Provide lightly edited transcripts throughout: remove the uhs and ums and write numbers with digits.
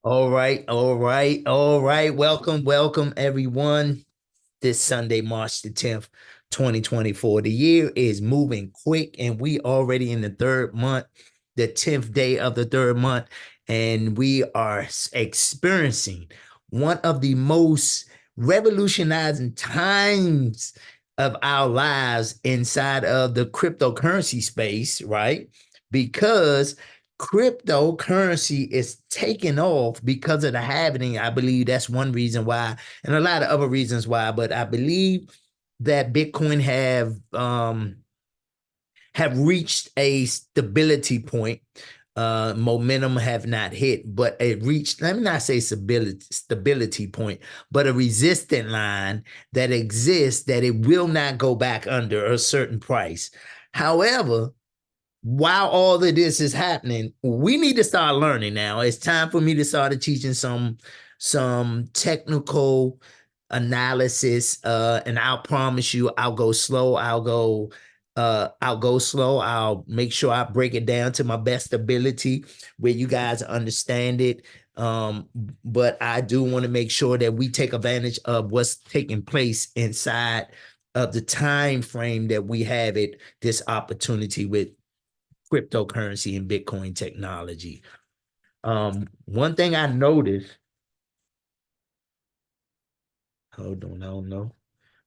All right, all right, all right. Welcome, everyone. This Sunday, March the 10th, 2024. The year is moving quick, and we already in the third month, the 10th day of the third month, and we are experiencing one of the most revolutionizing times of our lives inside of the cryptocurrency space, right? Because cryptocurrency is taking off because of the halving. I believe that's one reason why, and a lot of other reasons why. But I believe that Bitcoin have reached a stability point. Momentum have not hit, but it reached, let me not say stability point, but a resistant line that exists that it will not go back under a certain price. However, while all of this is happening, we need to start learning now. It's time for me to start teaching some technical analysis. And I'll promise you, I'll go slow. I'll go slow. I'll make sure I break it down to my best ability where you guys understand it. But I do want to make sure that we take advantage of what's taking place inside of the time frame that we have it, this opportunity with cryptocurrency and Bitcoin technology. One thing I noticed, hold on, I don't know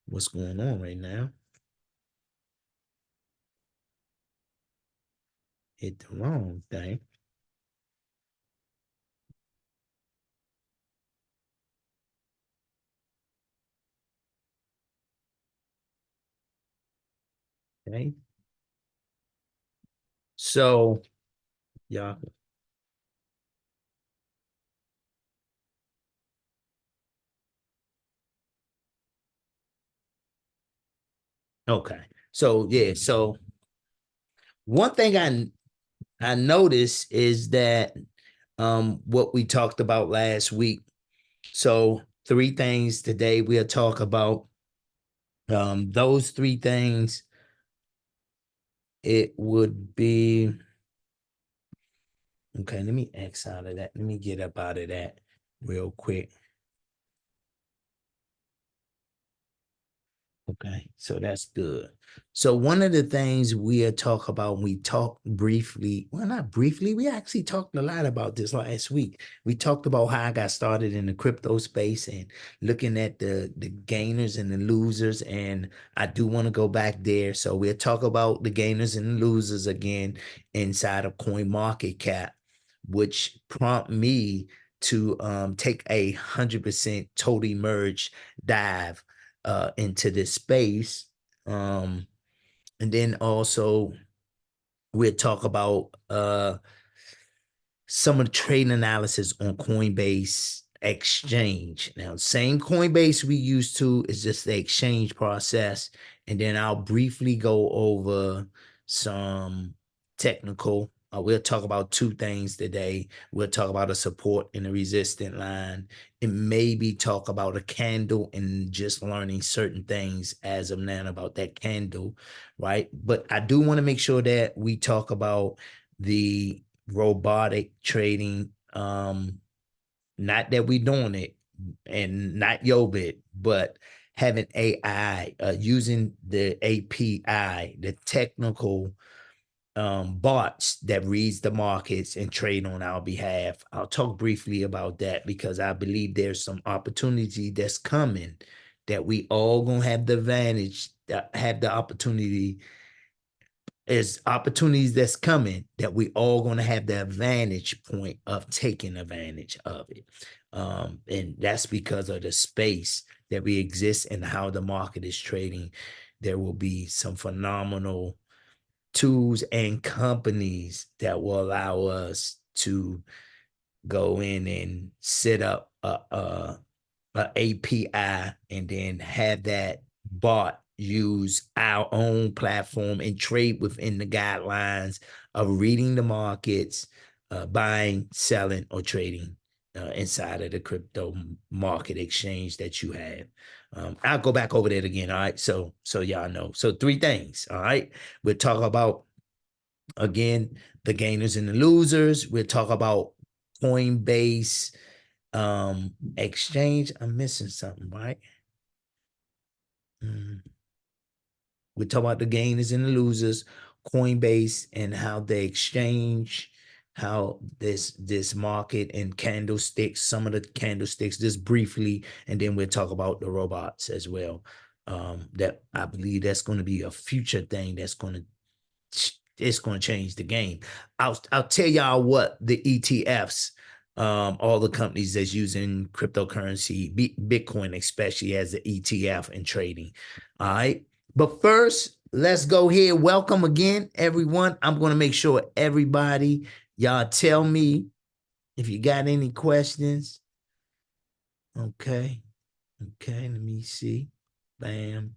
what's going on right now. Hit the wrong thing. Okay. So, yeah. Okay. So yeah. So one thing I noticed is that what we talked about last week. So three things today we'll talk about. Those three things, it would be okay. Let me X out of that. Let me get up out of that real quick. Okay, so that's good. So one of the things we'll talk about, we talked briefly, well, not briefly, we actually talked a lot about this last week. We talked about how I got started in the crypto space and looking at the gainers and the losers. And I do want to go back there. So we'll talk about the gainers and losers again inside of Coin Market Cap, which prompt me to take 100% totally merge dive into this space. Um, and then also we'll talk about some of the trading analysis on Coinbase exchange. Now, same Coinbase we used to is just the exchange process. And then I'll briefly go over some technical. We'll talk about two things today. We'll talk about a support and a resistant line, and maybe talk about a candle and just learning certain things as of now about that candle, right? But I do want to make sure that we talk about the robotic trading. Not that we doing it and not Yobit, but having AI, using the API, the technical bots that reads the markets and trade on our behalf. I'll talk briefly about that because I believe there's some opportunity that's coming that we all gonna have the advantage, have the opportunity. There's opportunities that's coming that we all going to have the advantage point of taking advantage of it. And that's because of the space that we exist and how the market is trading. There will be some phenomenal tools and companies that will allow us to go in and set up a API and then have that bot use our own platform and trade within the guidelines of reading the markets, buying, selling, or trading inside of the crypto market exchange that you have. I'll go back over that again. All right. So y'all know. So three things. All right. We'll talk about again the gainers and the losers. We'll talk about Coinbase Exchange, I'm missing something, right? We talk about the gainers and the losers, Coinbase, and how they exchange, how this market and candlesticks, some of the candlesticks, just briefly, and then we'll talk about the robots as well. That I believe that's going to be a future thing that's going to it's going to change the game. I'll tell y'all what the ETFs, all the companies that's using cryptocurrency, Bitcoin especially as the ETF and trading. All right. But first, let's go here. Welcome again, everyone. I'm going to make sure everybody, y'all tell me if you got any questions. Okay. Okay. Let me see. Bam.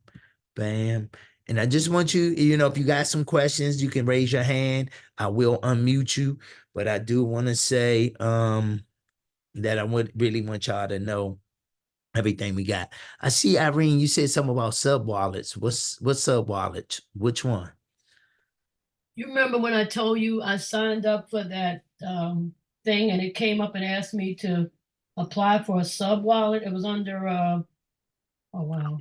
Bam. And I just want you, if you got some questions, you can raise your hand. I will unmute you. But I do want to say that I would really want y'all to know everything we got. I see, Irene, you said something about sub wallets. What's sub wallet? Which one? You remember when I told you I signed up for that thing and it came up and asked me to apply for a sub wallet? It was under oh wow.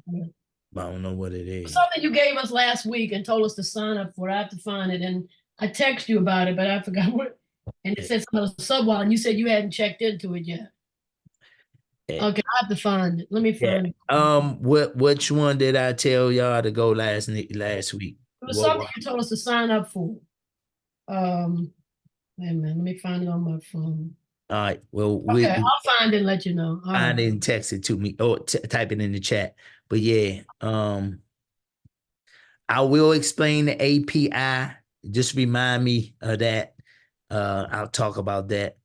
I don't know what it is. Something you gave us last week and told us to sign up for. I have to find it. And I text you about it, but I forgot what. And it said something about a sub wallet, and you said you hadn't checked into it yet. Okay, I have to find it. Let me find it. Which one did I tell y'all to go last week? It was something you told us to sign up for. Wait a minute, let me find it on my phone. All right. Well, okay, I'll find it and let you know. I didn't text it to me or type it in the chat. But yeah, I will explain the API. Just remind me of that. I'll talk about that.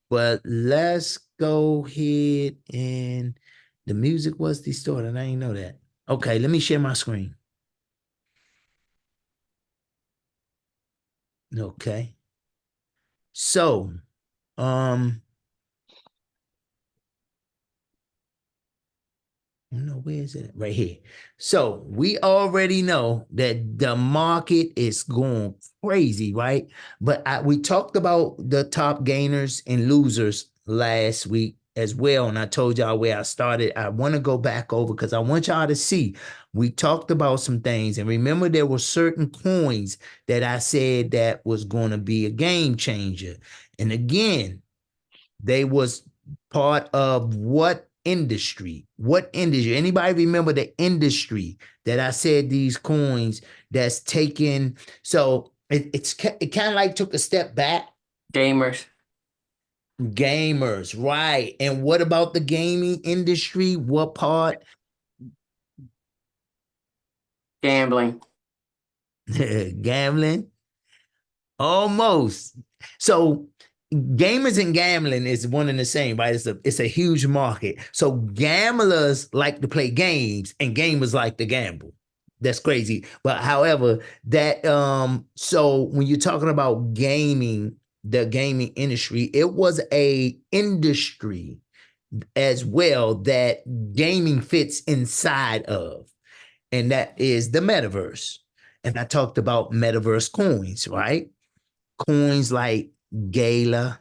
But let's go ahead and the music was distorted. I didn't know that. Okay, let me share my screen. Okay. So, where is it? Right here. So we already know that the market is going crazy, right? But we talked about the top gainers and losers last week as well. And I told y'all where I started. I want to go back over because I want y'all to see. We talked about some things. And remember, there were certain coins that I said that was going to be a game changer. And again, they was part of what industry? What industry? Anybody remember the industry that I said these coins that's taken? So it kind of like took a step back. Gamers. Gamers, right. And what about the gaming industry? What part? Gambling. Gambling? Almost. So gamers and gambling is one and the same, right? It's a huge market. So gamblers like to play games and gamers like to gamble. That's crazy. But however, that so when you're talking about gaming, the gaming industry, it was a industry as well that gaming fits inside of, and that is the metaverse. And I talked about metaverse coins, right? Coins like Gala,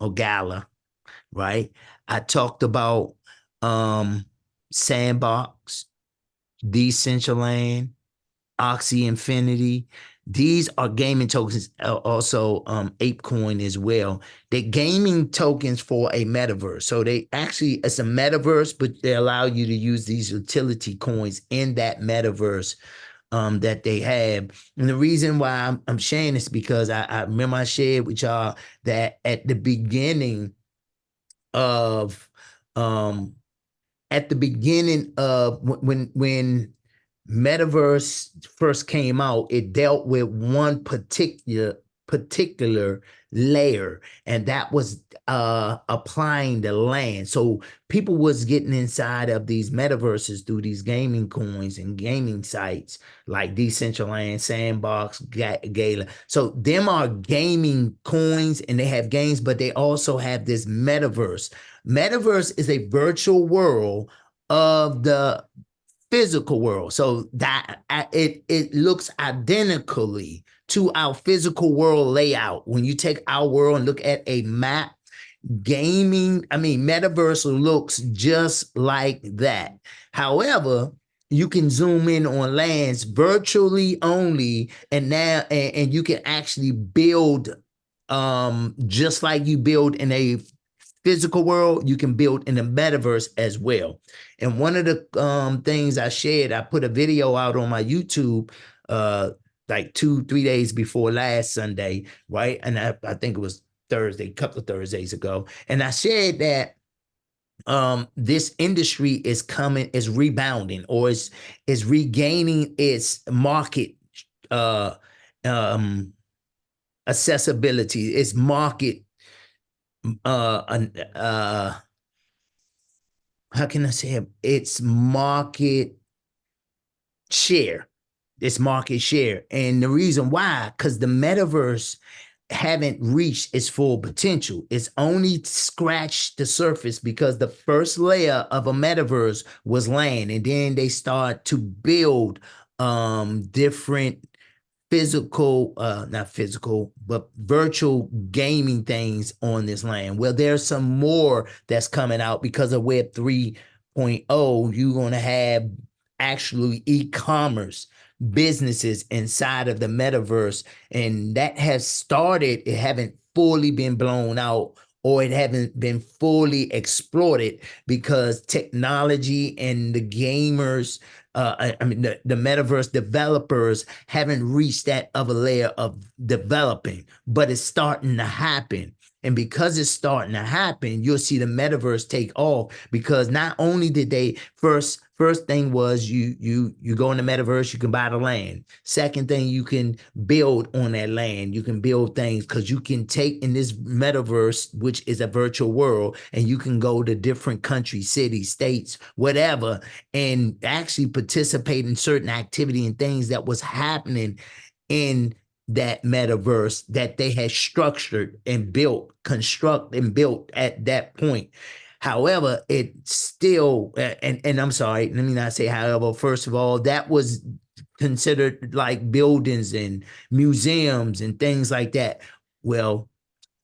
right? I talked about Sandbox, Decentraland, Oxy Infinity. These are gaming tokens, also ApeCoin as well. They're gaming tokens for a metaverse. So it's a metaverse, but they allow you to use these utility coins in that metaverse that they have. And the reason why I'm sharing this because I remember I shared with y'all that at the beginning of when Metaverse first came out, it dealt with one particular layer, and that was applying the land. So people was getting inside of these metaverses through these gaming coins and gaming sites like Decentraland, Sandbox, Gala. So them are gaming coins and they have games, but they also have this metaverse. Metaverse is a virtual world of the physical world. So that it looks identically to our physical world layout. When you take our world and look at a map, Metaverse looks just like that. However, you can zoom in on lands virtually only, and now and you can actually build just like you build in a physical world, you can build in the metaverse as well. And one of the things I shared, I put a video out on my YouTube like 2-3 days before last Sunday, right? And I think it was Thursday, a couple of Thursdays ago. And I shared that this industry is rebounding, or is regaining its market uh accessibility, its market uh uh how can I say it? Its market share. Its market share. And the reason why, because the metaverse haven't reached its full potential. It's only scratched the surface, because the first layer of a metaverse was land, and then they start to build different physical, not physical, but virtual gaming things on this land. Well, there's some more that's coming out because of Web 3.0. You're going to have actually e-commerce businesses inside of the metaverse, and that has started. It haven't fully been blown out, or it haven't been fully exploited, because technology and the gamers, the metaverse developers haven't reached that other layer of developing, but it's starting to happen. And because it's starting to happen, you'll see the metaverse take off, because not only did they first thing was you go in the metaverse, you can buy the land. Second thing, you can build on that land. You can build things, because you can take in this metaverse, which is a virtual world, and you can go to different countries, cities, states, whatever, and actually participate in certain activity and things that was happening in that metaverse that they had structured and construct and built at that point. However, it still, and I'm sorry, let me not say however. First of all, that was considered like buildings and museums and things like that. Well,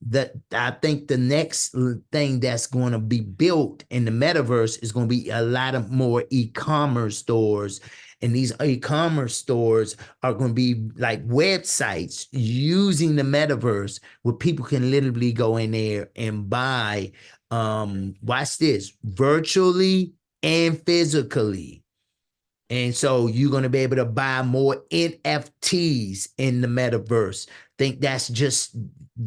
that I think the next thing that's going to be built in the metaverse is going to be a lot of more e-commerce stores. And these e-commerce stores are going to be like websites using the metaverse, where people can literally go in there and buy, watch this, virtually and physically. And so you're going to be able to buy more NFTs in the metaverse. Think that's just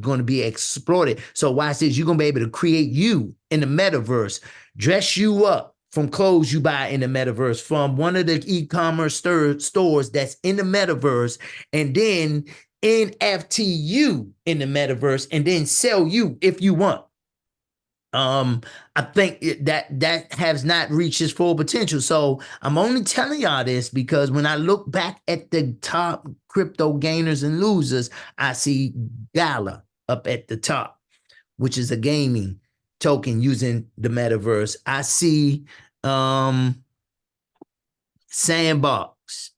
going to be exploited. So watch this. You're going to be able to create you in the metaverse, dress you up from clothes you buy in the metaverse from one of the e-commerce stores that's in the metaverse, and then NFT you in the metaverse, and then sell you if you want. I think that has not reached its full potential. So I'm only telling y'all this because when I look back at the top crypto gainers and losers, I see Gala up at the top, which is a gaming token using the metaverse. I see Sandbox,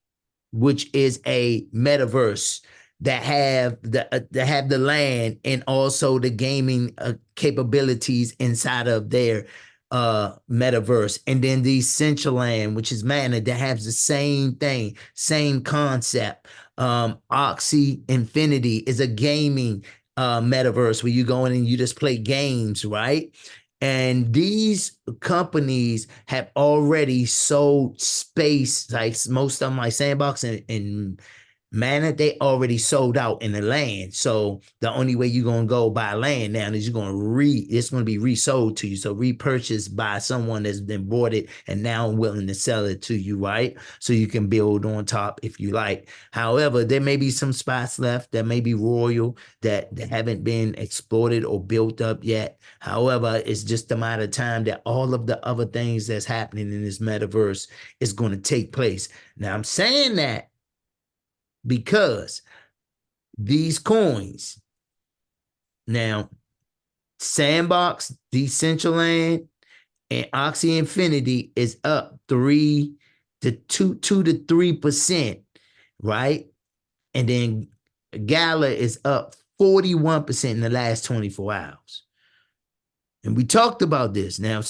which is a metaverse that have the land and also the gaming capabilities inside of their metaverse. And then the Decentraland, which is Mana, that has the same thing, same concept. Oxy Infinity is a gaming metaverse where you go in and you just play games, right? And these companies have already sold space, like most of them, like Sandbox and Mana, they already sold out in the land. So the only way you're gonna go buy land now is it's gonna be resold to you. So repurchased by someone that's been bought it and now willing to sell it to you, right? So you can build on top if you like. However, there may be some spots left that may be royal that haven't been exploited or built up yet. However, it's just a matter of time that all of the other things that's happening in this metaverse is going to take place. Now, I'm saying that because these coins, now Sandbox, Decentraland, and Oxy Infinity is up 2 to 3%, right? And then Gala is up 41% in the last 24 hours. And we talked about this. Now,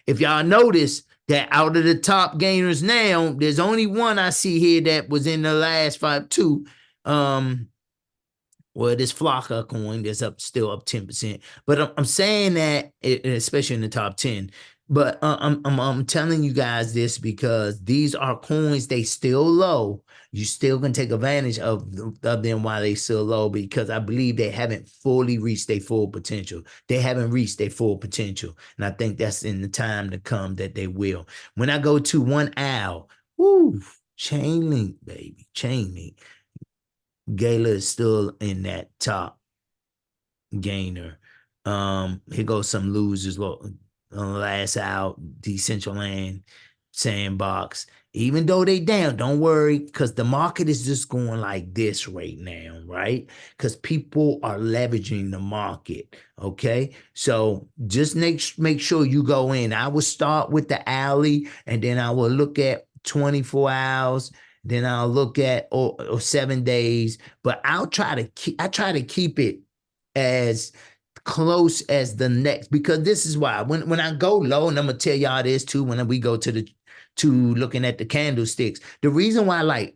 if y'all notice that out of the top gainers now, there's only one I see here that was in the last 5-2. Well, this Flocka coin that's still up 10%. But I'm saying that, especially in the top 10. But I'm telling you guys this because these are coins, they still low. You still can take advantage of them while they still low, because I believe they haven't fully reached their full potential. They haven't reached their full potential. And I think that's in the time to come that they will. When I go to 1 hour, woo, Chainlink, baby, Chainlink. Gala is still in that top gainer. Here goes some losers. Last out, Decentraland, Sandbox. Even though they down, don't worry, because the market is just going like this right now, right? Because people are leveraging the market. Okay, so just make sure you go in. I will start with the alley, and then I will look at 24 hours. Then I'll look at or 7 days, but I try to keep it as close as the next, because this is why when I go low, and I'm gonna tell y'all this too, when we go to looking at the candlesticks, the reason why like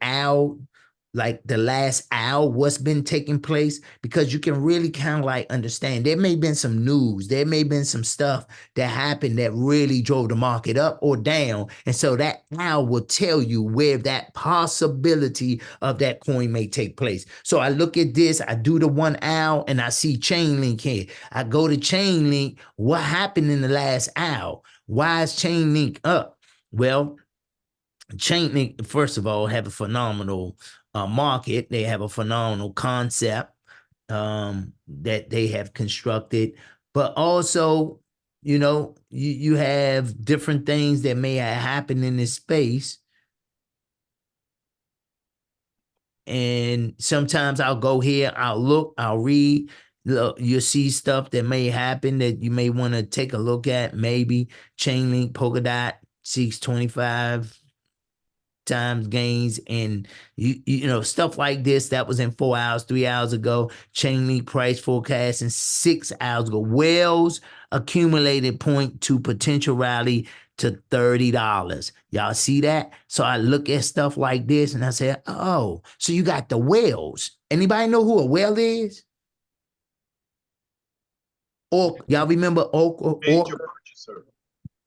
the last hour, what's been taking place, because you can really kind of like understand there may have been some news, there may have been some stuff that happened that really drove the market up or down. And so that hour will tell you where that possibility of that coin may take place. So I look at this, I do the 1 hour, and I see Chainlink here. I go to Chainlink, what happened in the last hour? Why is Chainlink up? Well, Chainlink, first of all, have a phenomenal market. They have a phenomenal concept that they have constructed, but also, you have different things that may have happened in this space. And sometimes I'll go here, I'll look, I'll read. You'll see stuff that may happen that you may want to take a look at. Maybe Chainlink, Polkadot, 625 times gains, and you know stuff like this that was in 4 hours, 3 hours ago. Chainlink price forecast in 6 hours ago. Wells accumulated point to potential rally to $30. Y'all see that? So I look at stuff like this and I say, oh, so you got the whales. Anybody know who a whale is? Or y'all remember Orca? Major purchaser.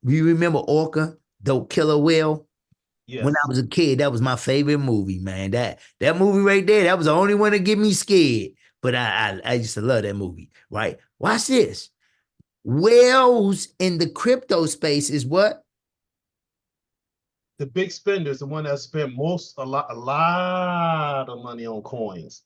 You remember Orca, the killer whale? Yes. When I was a kid, that was my favorite movie, man. That movie right there, that was the only one to get me scared. But I used to love that movie, right? Watch this. Whales in the crypto space is what? The big spenders, the one that spent a lot of money on coins.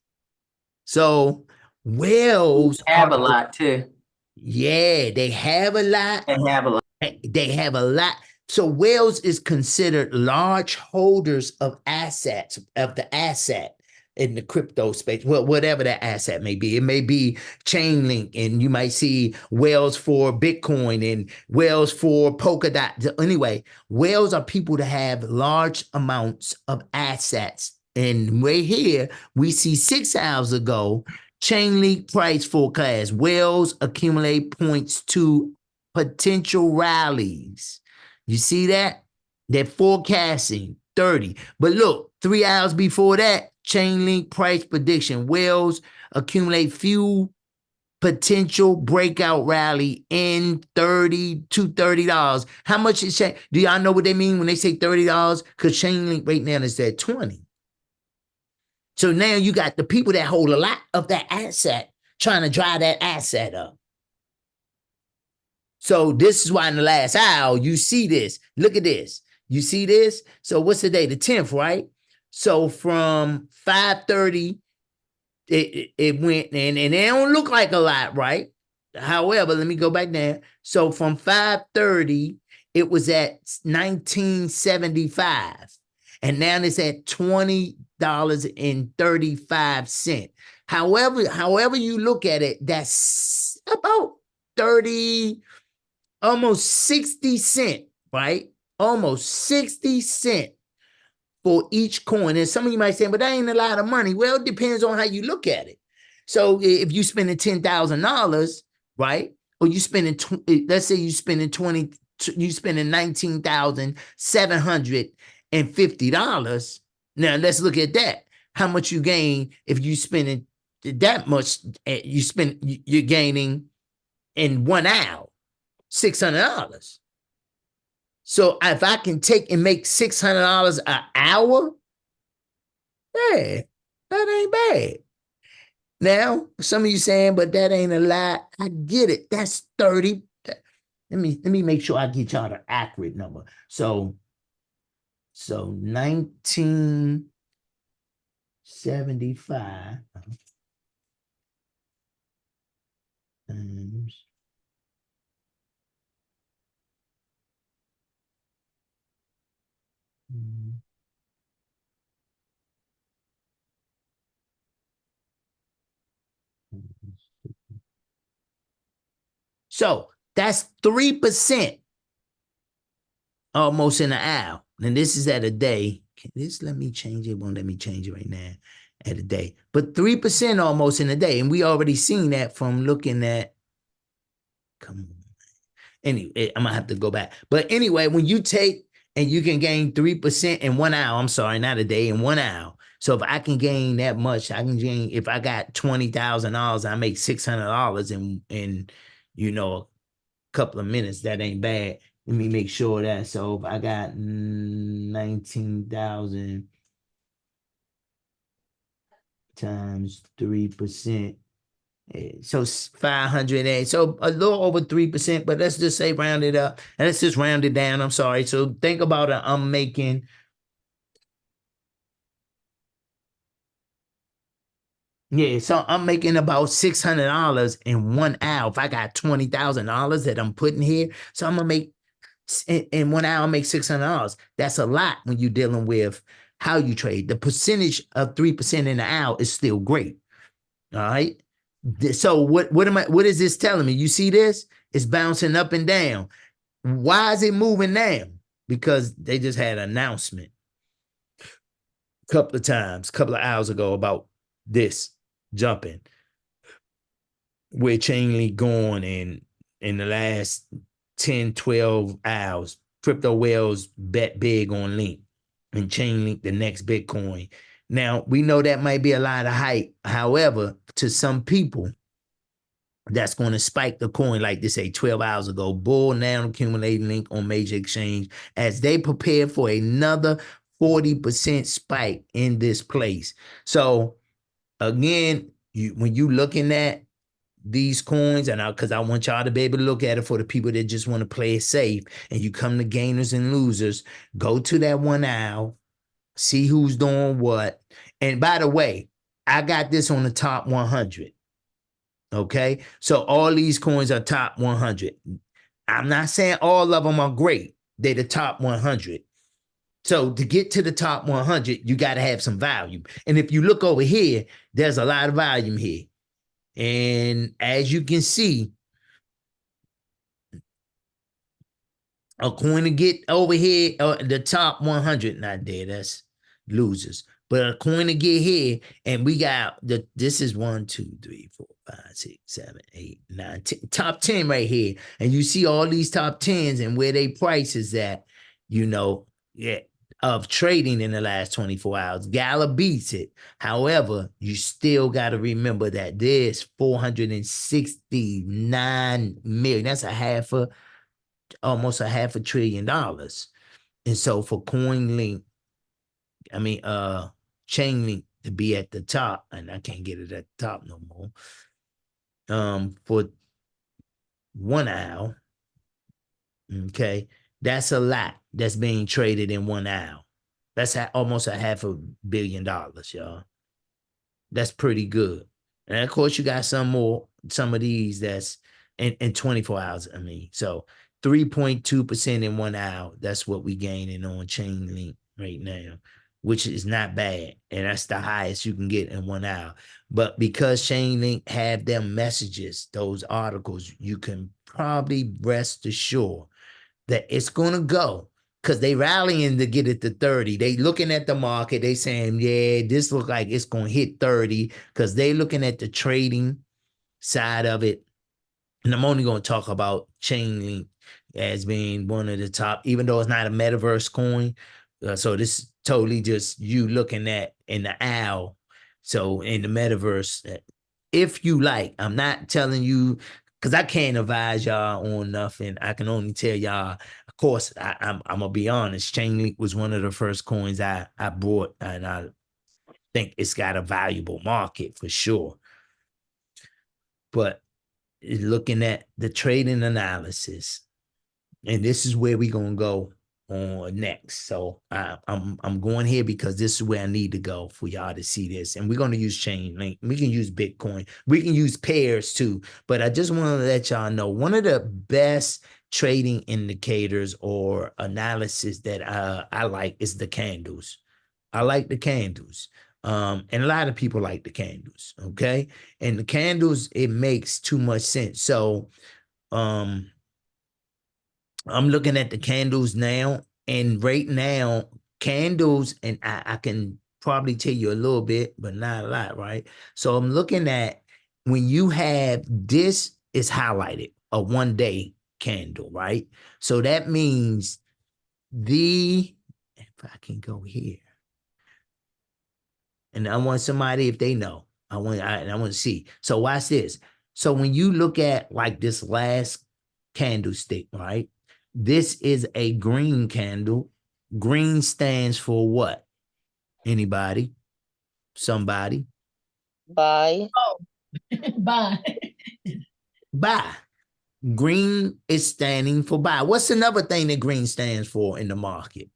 So whales Have a lot too. Yeah, they have a lot. They have a lot. They have a lot. So whales is considered large holders of assets, of the asset in the crypto space. Well, whatever that asset may be. It may be Chainlink, and you might see whales for Bitcoin and whales for Polkadot. Anyway, whales are people that have large amounts of assets. And right here, we see 6 hours ago, Chainlink price forecast. Whales accumulate points to potential rallies. You see that? They're forecasting 30. But look, 3 hours before that, Chainlink price prediction. Whales accumulate few potential breakout rally in $30. How much is Chain? Do y'all know what they mean when they say $30? Because Chainlink right now is at 20. So now you got the people that hold a lot of that asset trying to drive that asset up. So this is why in the last hour, you see this. Look at this. You see this? So what's the day? The 10th, right? So from 5:30, it went, and it don't look like a lot, right? However, let me go back there. So from 5:30, it was at 1975. And now it's at $20.35. However you look at it, that's about 30, almost 60 cents, right? Almost 60 cents for each coin. And some of you might say, but that ain't a lot of money. Well, it depends on how you look at it. So if you spending $10,000, right? or you spending, let's say you spending $19,750. Now let's look at that. How much you gain if you spending that much? You're gaining in 1 hour, $600. So if I can take and make $600 an hour, yeah, that ain't bad. Now, some of you saying, but that ain't a lot. I get it. That's 30. Let me make sure I get y'all the accurate number. So 1975 times so that's 3% almost in an hour. And this is at a day. Let me change it. Won't let me change it right now at a day. But 3% almost in a day. And we already seen that from looking at, come on. Anyway, I'm gonna have to go back. But anyway, when you take and you can gain 3% in 1 hour, I'm sorry, not a day, in 1 hour. So if I can gain that much, I can gain, if I got $20,000, I make $600 in a couple of minutes. That ain't bad. Let me make sure that. So if I got 19,000 times 3%, so 500, so a little over 3%, but let's just say round it up and let's just round it down. I'm sorry. So think about it. I'm making so I'm making about $600 in 1 hour. If I got $20,000 that I'm putting here, so I'm gonna make in 1 hour, make $600. That's a lot when you're dealing with how you trade. The percentage of 3% in an hour is still great. All right. So what is this telling me? You see this? It's bouncing up and down. Why is it moving now? Because they just had an announcement a couple of hours ago about this jumping. Where Chainlink going in the last 10, 12 hours. Crypto whales bet big on Link and Chainlink, the next Bitcoin. Now, we know that might be a lot of hype. However, to some people, that's going to spike the coin, like they say 12 hours ago. Bull now accumulating Link on major exchange as they prepare for another 40% spike in this place. So again, when you looking at these coins, and because I want y'all to be able to look at it for the people that just want to play it safe, and you come to gainers and losers, go to that 1 hour, see who's doing what. And by the way, I got this on the top 100. Okay, so all these coins are top 100. I'm not saying all of them are great. They're the top 100. So to get to the top 100, you got to have some volume. And if you look over here, there's a lot of volume here. And as you can see, a coin to get over here, the top 100, not there, that's losers. But a coin to get here, and we got this is 1, 2, 3, 4, 5, 6, 7, 8, 9, 10, top 10 right here. And you see all these top 10s and where they prices at, of trading in the last 24 hours. Gala beats it. However, you still got to remember that there's 469 million. That's almost a half $1 trillion. And so for Chainlink to be at the top, and I can't get it at the top no more. For 1 hour, okay, that's a lot that's being traded in 1 hour. That's almost a $500 million, y'all. That's pretty good. And of course, you got some of these that's in 24 hours. So 3.2% in 1 hour. That's what we gaining on Chainlink right now, which is not bad. And that's the highest you can get in 1 hour. But because Chainlink have their messages, those articles, you can probably rest assured that it's going to go, because they rallying to get it to 30. They looking at the market. They saying, yeah, this look like it's going to hit 30, because they looking at the trading side of it. and I'm only going to talk about Chainlink as being one of the top, even though it's not a metaverse coin. So this is totally just you looking at in the owl. So in the metaverse, if you like, I'm not telling you because I can't advise y'all on nothing. I can only tell y'all. Of course, I'm gonna be honest. Chainlink was one of the first coins I bought, and I think it's got a valuable market for sure. But looking at the trading analysis, and this is where we're gonna go on next. So I'm going here because this is where I need to go for y'all to see this. And we're gonna use Chainlink. We can use Bitcoin. We can use pairs too. But I just want to let y'all know one of the best trading indicators or analysis that I like is the candles. I like the candles. And a lot of people like the candles. Okay. And the candles, it makes too much sense. So I'm looking at the candles now, and right now, candles, and I can probably tell you a little bit, but not a lot, right? So I'm looking at when you have this is highlighted, a 1 day candle, right? So that means if I can go here, and I want somebody, if they know, I want to see. So watch this. So when you look at like this last candlestick, right? This is a green candle. Green stands for what? Anybody? Somebody? Buy. Oh, bye. Buy. Green is standing for buy. What's another thing that green stands for in the market?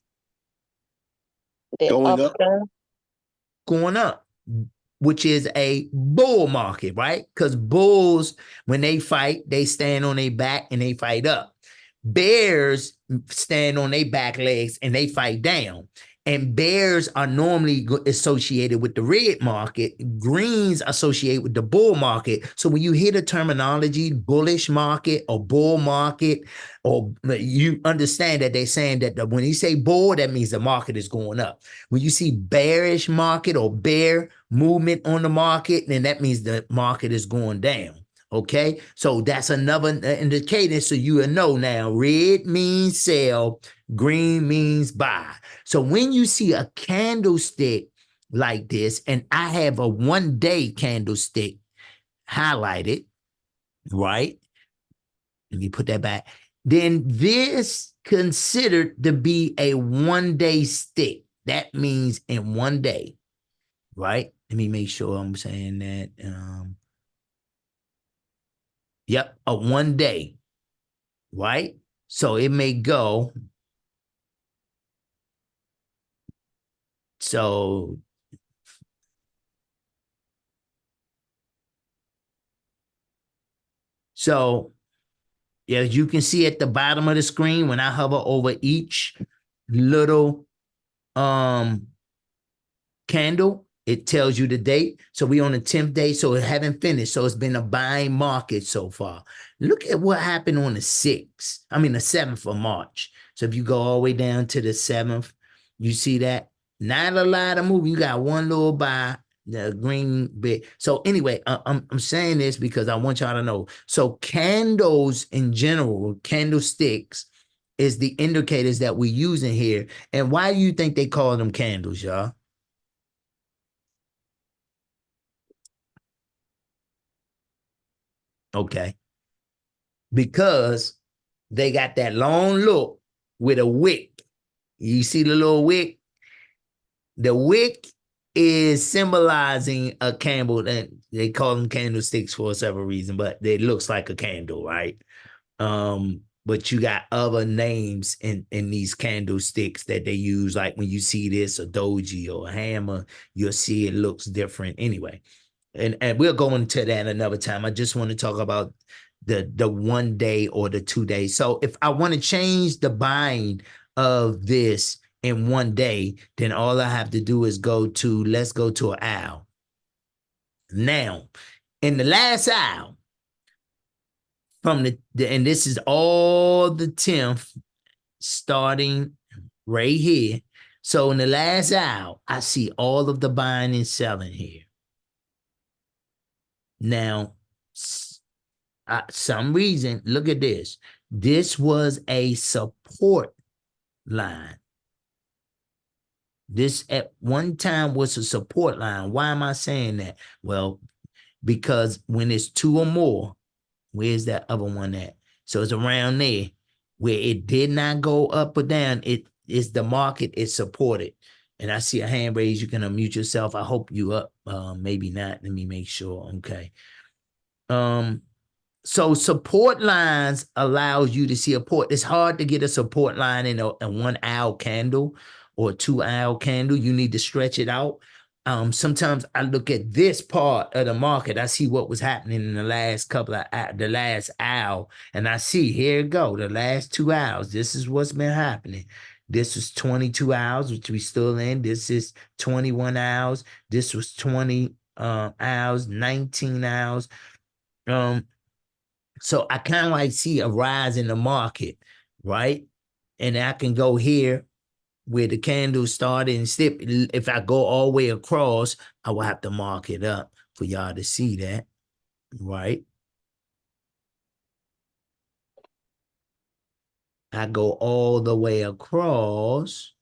The Going up. option. Going up, which is a bull market, right? Because bulls, when they fight, they stand on their back and they fight up. Bears stand on their back legs and they fight down. And bears are normally associated with the red market. Greens associate with the bull market. So when you hear the terminology bullish market or bull market, or you understand that they're saying that when you say bull, that means the market is going up. When you see bearish market or bear movement on the market, then that means the market is going down. Okay, so that's another indicator. So you will know now, red means sell, green means buy. So when you see a candlestick like this, and I have a 1 day candlestick highlighted, right? Let me put that back. Then this considered to be a 1 day stick. That means in 1 day, right? Let me make sure I'm saying that. Yep, a 1 day, right? So it may go. So yeah, you can see at the bottom of the screen when I hover over each little candle, it tells you the date. So we on the 10th day, so it haven't finished. So it's been a buying market so far. Look at what happened on the 7th of March. So if you go all the way down to the 7th, you see that? Not a lot of movement. You got one little buy, the green bit. So anyway, I'm saying this because I want y'all to know. So candles in general, candlesticks is the indicators that we're using here. And why do you think they call them candles, y'all? Okay. Because they got that long look with a wick. You see the little wick? The wick is symbolizing a candle, and they call them candlesticks for several reasons, but it looks like a candle, right? But you got other names in these candlesticks that they use, like when you see this, a doji or a hammer, you'll see it looks different anyway. And we'll go into that another time. I just want to talk about the 1 day or the 2 days. So if I want to change the buying of this in 1 day, then all I have to do is let's go to an owl. Now, in the last owl, from and this is all the 10th starting right here. So in the last hour, I see all of the buying and selling here. Now, some reason, look at this. This was a support line. This at one time was a support line. Why am I saying that? Well, because when it's two or more, where's that other one at? So it's around there where it did not go up or down. It is the market is supported. And I see a hand raise. You can unmute yourself. I hope you up. Maybe not. Let me make sure. Okay. So support lines allows you to see a port. It's hard to get a support line in a 1 hour candle or 2 hour candle. You need to stretch it out. Sometimes I look at this part of the market. I see what was happening in the last couple of the last hour, and I see here it go. The last 2 hours. This is what's been happening. This is 22 hours, which we still in. This is 21 hours. This was 20 hours, 19 hours. So I kind of like see a rise in the market, right? And I can go here where the candle started and slip. If I go all the way across, I will have to mark it up for y'all to see that, right? I go all the way across.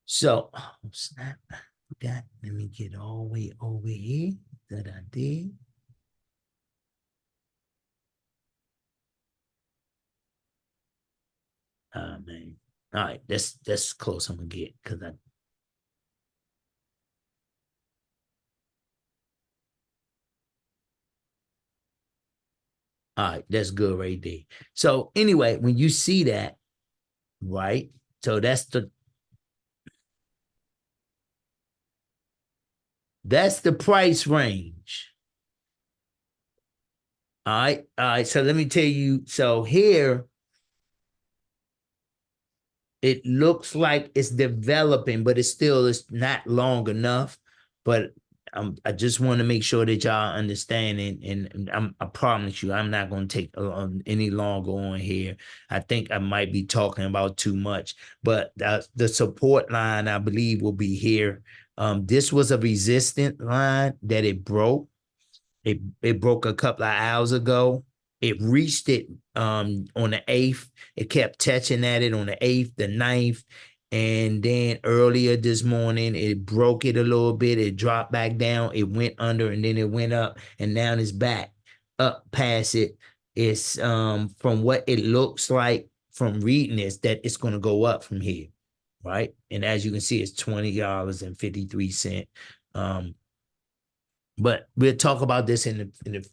So, oh, snap. I forgot. Let me get all the way over here that I did. Oh, man. All right, that's close I'm gonna get because I all right, that's good right there. So anyway, when you see that, right? So that's the price range. All right. So let me tell you. So here, it looks like it's developing, but it's not long enough. But I just want to make sure that y'all understand, and I promise you, I'm not going to take any longer on here. I think I might be talking about too much, but the support line, I believe, will be here. This was a resistant line that it broke. It broke a couple of hours ago. It reached it on the 8th. It kept touching at it on the 8th, the 9th. And then earlier this morning, it broke it a little bit. It dropped back down. It went under and then it went up. And now it's back up past it. It's from what it looks like from reading this, that it's going to go up from here. Right. And as you can see, it's $20.53. But we'll talk about this in the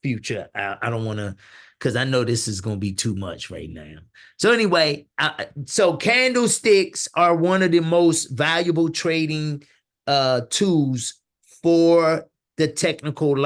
future. I don't want to, because I know this is going to be too much right now. So anyway, so candlesticks are one of the most valuable trading tools for the technical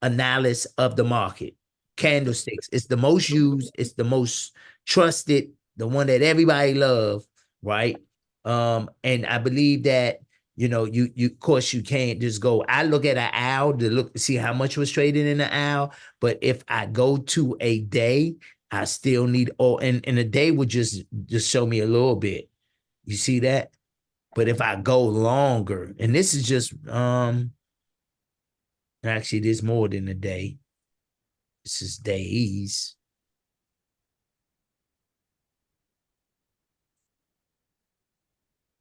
analysis of the market. Candlesticks. It's the most used. It's the most trusted. The one that everybody loves, right? And I believe that you of course you can't just go. I look at an hour to look to see how much was traded in an hour, but if I go to a day, I still need and a day would just show me a little bit. You see that? But if I go longer, and this is just actually there's more than a day. This is days.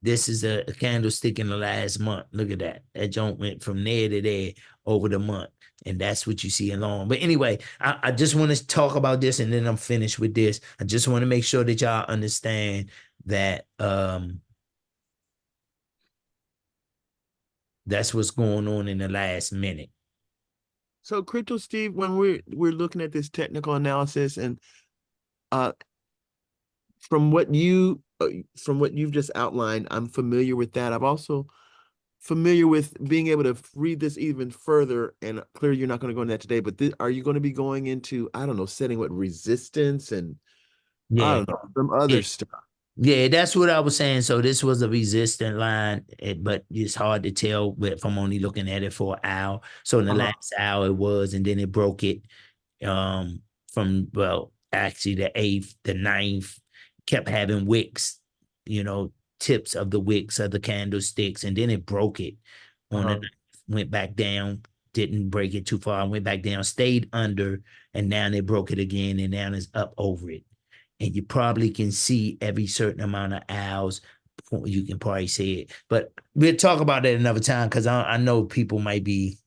This is a candlestick in the last month. Look at that. That joint went from there to there over the month. And that's what you see in long. But anyway, I just want to talk about this and then I'm finished with this. I just want to make sure that y'all understand that that's what's going on in the last minute. So Crypto Steve, when we're looking at this technical analysis and from what you've just outlined, I'm familiar with that. I'm also familiar with being able to read this even further, and clearly you're not going to go into that today, but are you going to be going into, I don't know, setting what resistance and I don't know, some other stuff? Yeah, that's what I was saying. So this was a resistant line, but it's hard to tell if I'm only looking at it for an hour. So in the last hour it was, and then it broke it from, well, actually the 8th, the 9th, kept having wicks, tips of the wicks of the candlesticks, and then it broke it on Uh-huh. went back down, didn't break it too far, went back down, stayed under, and now they broke it again, and now it's up over it. And you probably can see every certain amount of hours. You can probably see it, but we'll talk about that another time because I know people might be.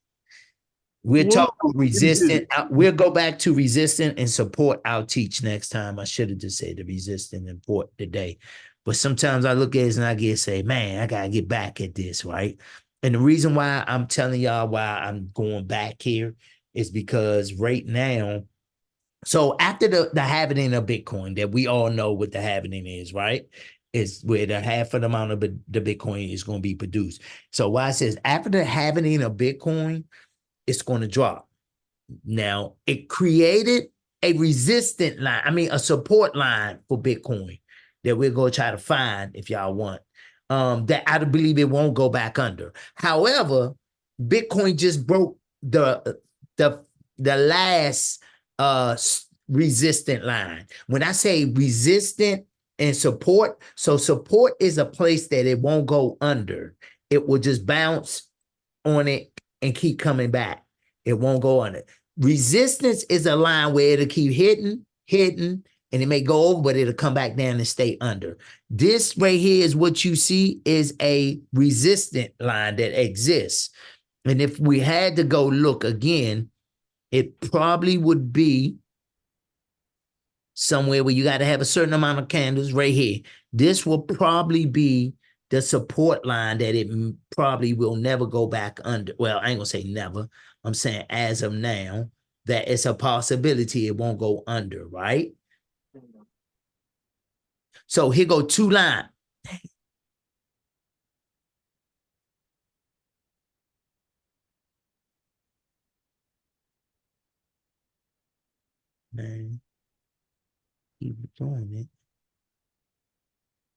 We'll talk resistant. We'll go back to resistant and support. I'll teach next time. I should have just said the resistant and support today. But sometimes I look at it and I get say, man, I gotta get back at this, right? And the reason why I'm telling y'all why I'm going back here is because right now, so after the halving of Bitcoin that we all know what the halving is, right? Is where the half of the amount of the Bitcoin is going to be produced. So why it says after the halving of Bitcoin, it's going to drop. Now, it created a resistant line, a support line for Bitcoin that we're going to try to find if y'all want. That I believe it won't go back under. However, Bitcoin just broke the last resistant line. When I say resistant and support, so support is a place that it won't go under. It will just bounce on it and keep coming back. It won't go on it. Resistance is a line where it'll keep hitting, and it may go over, but it'll come back down and stay under. This right here is what you see is a resistant line that exists. And if we had to go look again, it probably would be somewhere where you got to have a certain amount of candles right here. This will probably be the support line that it probably will never go back under. Well, I ain't gonna say never. I'm saying as of now that it's a possibility it won't go under, right? So here go two lines. Man, keep doing it.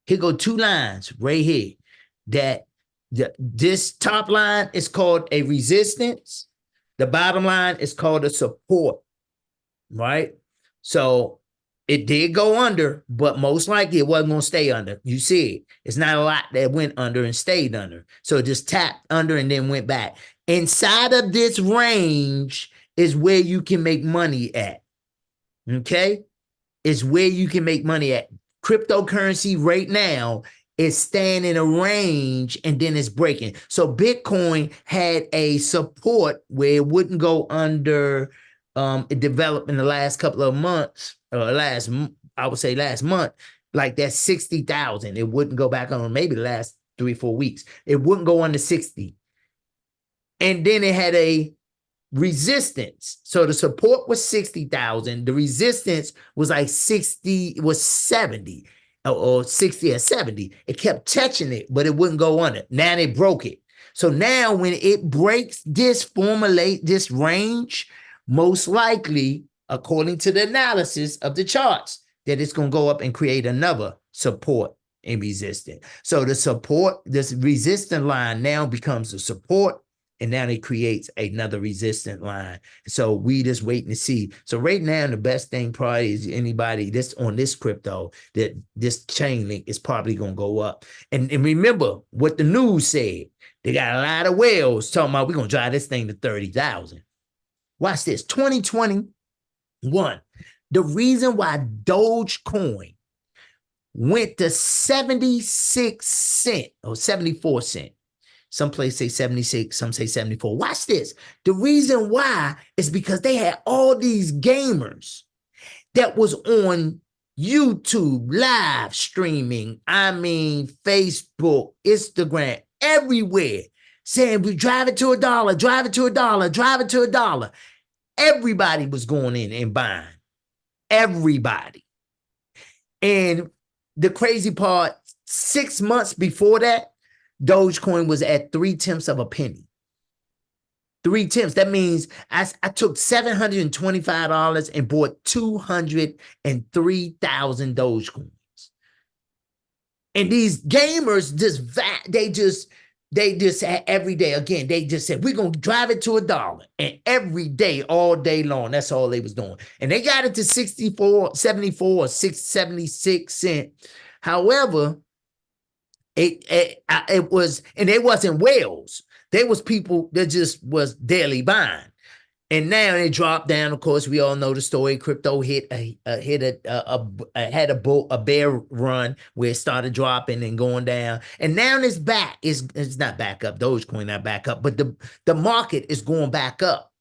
Here go two lines right here. That this top line is called a resistance. The bottom line is called a support, right? So it did go under, but most likely it wasn't going to stay under. You see it. It's not a lot that went under and stayed under. So it just tapped under and then went back. Inside of this range is where you can make money at. Okay? Is where you can make money at. Cryptocurrency right now is staying in a range and then it's breaking. So Bitcoin had a support where it wouldn't go under. It developed in the last couple of months, or last month, like that 60,000. It wouldn't go back on maybe the last 3-4 weeks. It wouldn't go under 60. And then it had a resistance. So the support was 60,000. The resistance was like 60, it was 70 or 60 or 70. It kept touching it, but it wouldn't go on it. Now they broke it. So now when it breaks this range, most likely, according to the analysis of the charts, that it's going to go up and create another support and resistance. So the support, this resistant line now becomes a support, and now it creates another resistant line. So we just waiting to see. So right now, the best thing probably is anybody this on this crypto, that this chain link is probably going to go up. And remember what the news said. They got a lot of whales talking about we're going to drive this thing to 30,000. Watch this, 2021. The reason why Dogecoin went to 76 cents or 74 cents. Some places say 76, some say 74. Watch this. The reason why is because they had all these gamers that was on YouTube live streaming. Facebook, Instagram, everywhere, saying we drive it to $1, drive it to $1, drive it to $1. Everybody was going in and buying. Everybody. And the crazy part, 6 months before that, Dogecoin was at 0.3 of a penny. 0.3. That means I took $725 and bought 203,000 Dogecoins. And these gamers they just every day, again, they just said, we're going to drive it to $1. And every day, all day long, that's all they was doing. And they got it to 74 or 76 cents. However, It was, and they wasn't whales. They was people that just was daily buying. And now it dropped down. Of course, we all know the story. Crypto had a bear run where it started dropping and going down, and now it's back. It's not back up. Dogecoin not back up, but the market is going back up.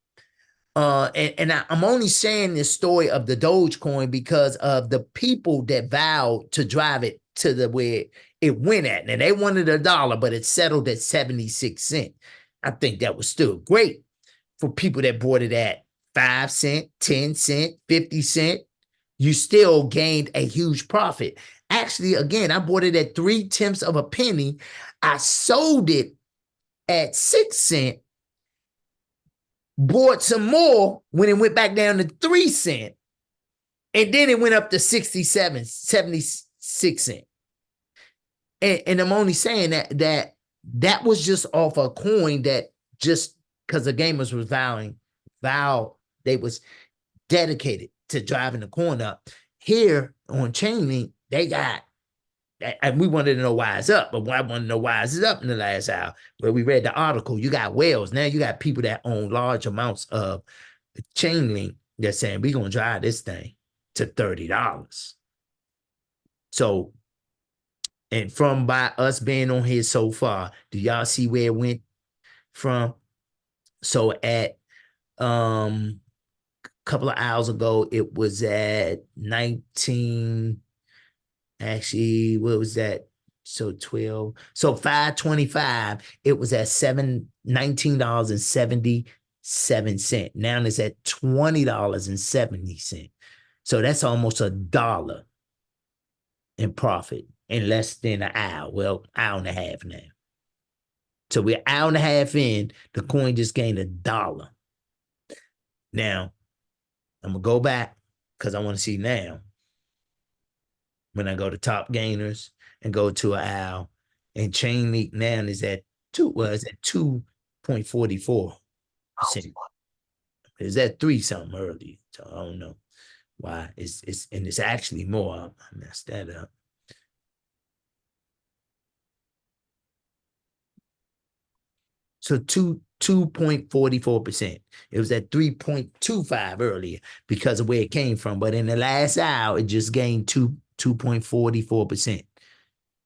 I'm only saying this story of the Dogecoin because of the people that vowed to drive it to the where it went at. And they wanted $1, but it settled at 76 cents. I think that was still great for people that bought it at 5 cents, 10 cents, 50 cents. You still gained a huge profit. Actually, again, I bought it at 3/10 of a penny. I sold it at 6 cents, bought some more when it went back down to 3 cents, and then it went up to 76 cents. And I'm only saying that was just off a coin that just because the gamers was they was dedicated to driving the coin up. Here on Chainlink, they got, and we wanted to know why it's up, but I want to know why it's up in the last hour. Where we read the article, you got whales. Now you got people that own large amounts of Chainlink that's saying we're gonna drive this thing to $30. So, and from by us being on here so far, do y'all see where it went from? So at couple of hours ago, it was at 19. Actually, what was that? So 12. So 525. It was at $19.77. Now it's at $20.70. So that's almost $1 in profit in less than an hour. Well, hour and a half now. So we're hour and a half in, the coin just gained $1. Now, I'm going to go back because I want to see now. When I go to top gainers and go to an hour, and Chainlink now is at 2.44%. It's at 3 something earlier. So I don't know why. It's actually more. I messed that up. So 2.44%. It was at 3.25 earlier because of where it came from. But in the last hour, it just gained 2.44%.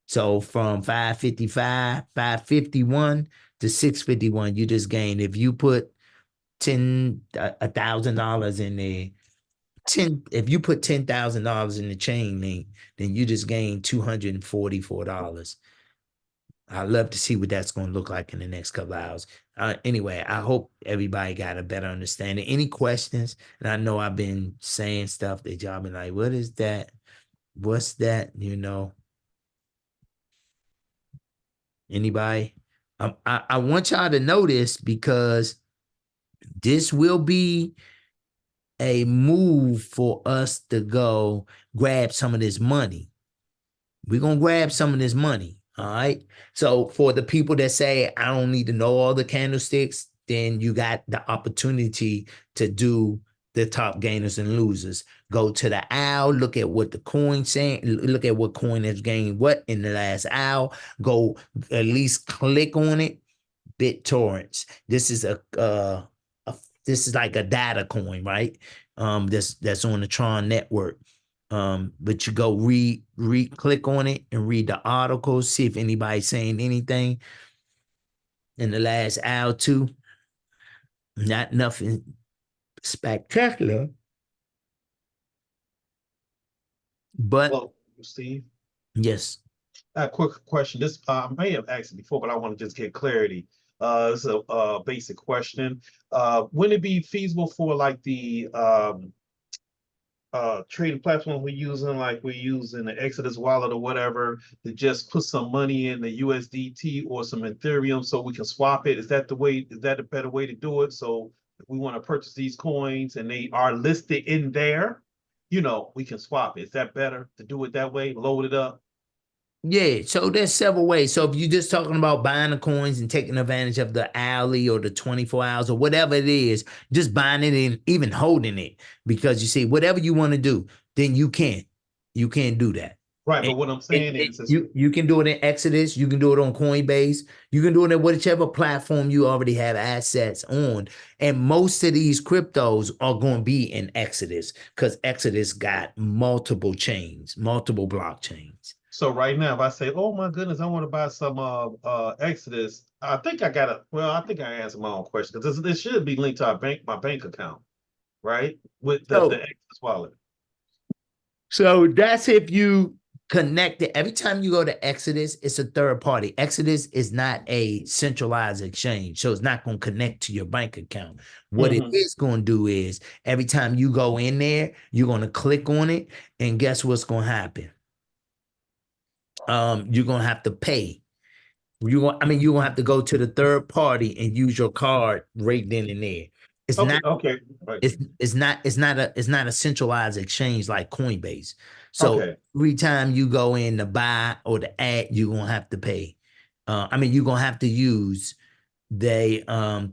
So from 551 to 651, you just gained. If you put $1,000 in there, if you put $10,000 in the Chainlink, then you just gained $244. I'd love to see what that's going to look like in the next couple of hours. Anyway, I hope everybody got a better understanding. Any questions? And I know I've been saying stuff that y'all been like, what is that? What's that? You know? Anybody? I want y'all to know this because this will be a move for us to go grab some of this money. We're going to grab some of this money. All right. So for the people that say, I don't need to know all the candlesticks, then you got the opportunity to do the top gainers and losers. Go to the hour, look at what the coin's saying, look at what coin has gained what in the last hour. Go at least click on it. BitTorrents. This is this is like a data coin, right? That's on the Tron network. But you go click on it and read the articles, see if anybody's saying anything in the last hour or two. Not nothing spectacular. But Well, Steve, yes. a quick question. This I may have asked it before, but I want to just get clarity. It's a basic question. Wouldn't it be feasible for like the trading platform we're using, like we're using the Exodus wallet or whatever, to just put some money in the USDT or some Ethereum so we can swap it? Is that the way? Is that a better way to do it? So if we want to purchase these coins and they are listed in there, you know, we can swap it. Is that better to do it that way? Load it up? Yeah, so there's several ways. So if you're just talking about buying the coins and taking advantage of the hourly or the 24 hours or whatever it is, just buying it and even holding it, because you see, whatever you want to do, then you can do that. Right, but what I'm saying is You can do it in Exodus, you can do it on Coinbase, you can do it in whichever platform you already have assets on. And most of these cryptos are going to be in Exodus because Exodus got multiple chains, multiple blockchains. so right now, if I say, "Oh my goodness, I want to buy some Exodus," I think I got to. Well, I think I answered my own question because this should be linked to my bank account, right? With the So, Exodus wallet. so that's if you connect it. Every time you go to Exodus, it's a third party. Exodus is not a centralized exchange, so it's not going to connect to your bank account. What it Mhm. is going to do is every time you go in there, you're going to click on it, and guess what's going to happen? You're going to have to pay. You're going to have to go to the third party and use your card right then and there. It's Okay, not okay, right. it's not a centralized exchange like Coinbase. So Okay. every time you go in to buy or to add, you're gonna have to pay. You're gonna have to use the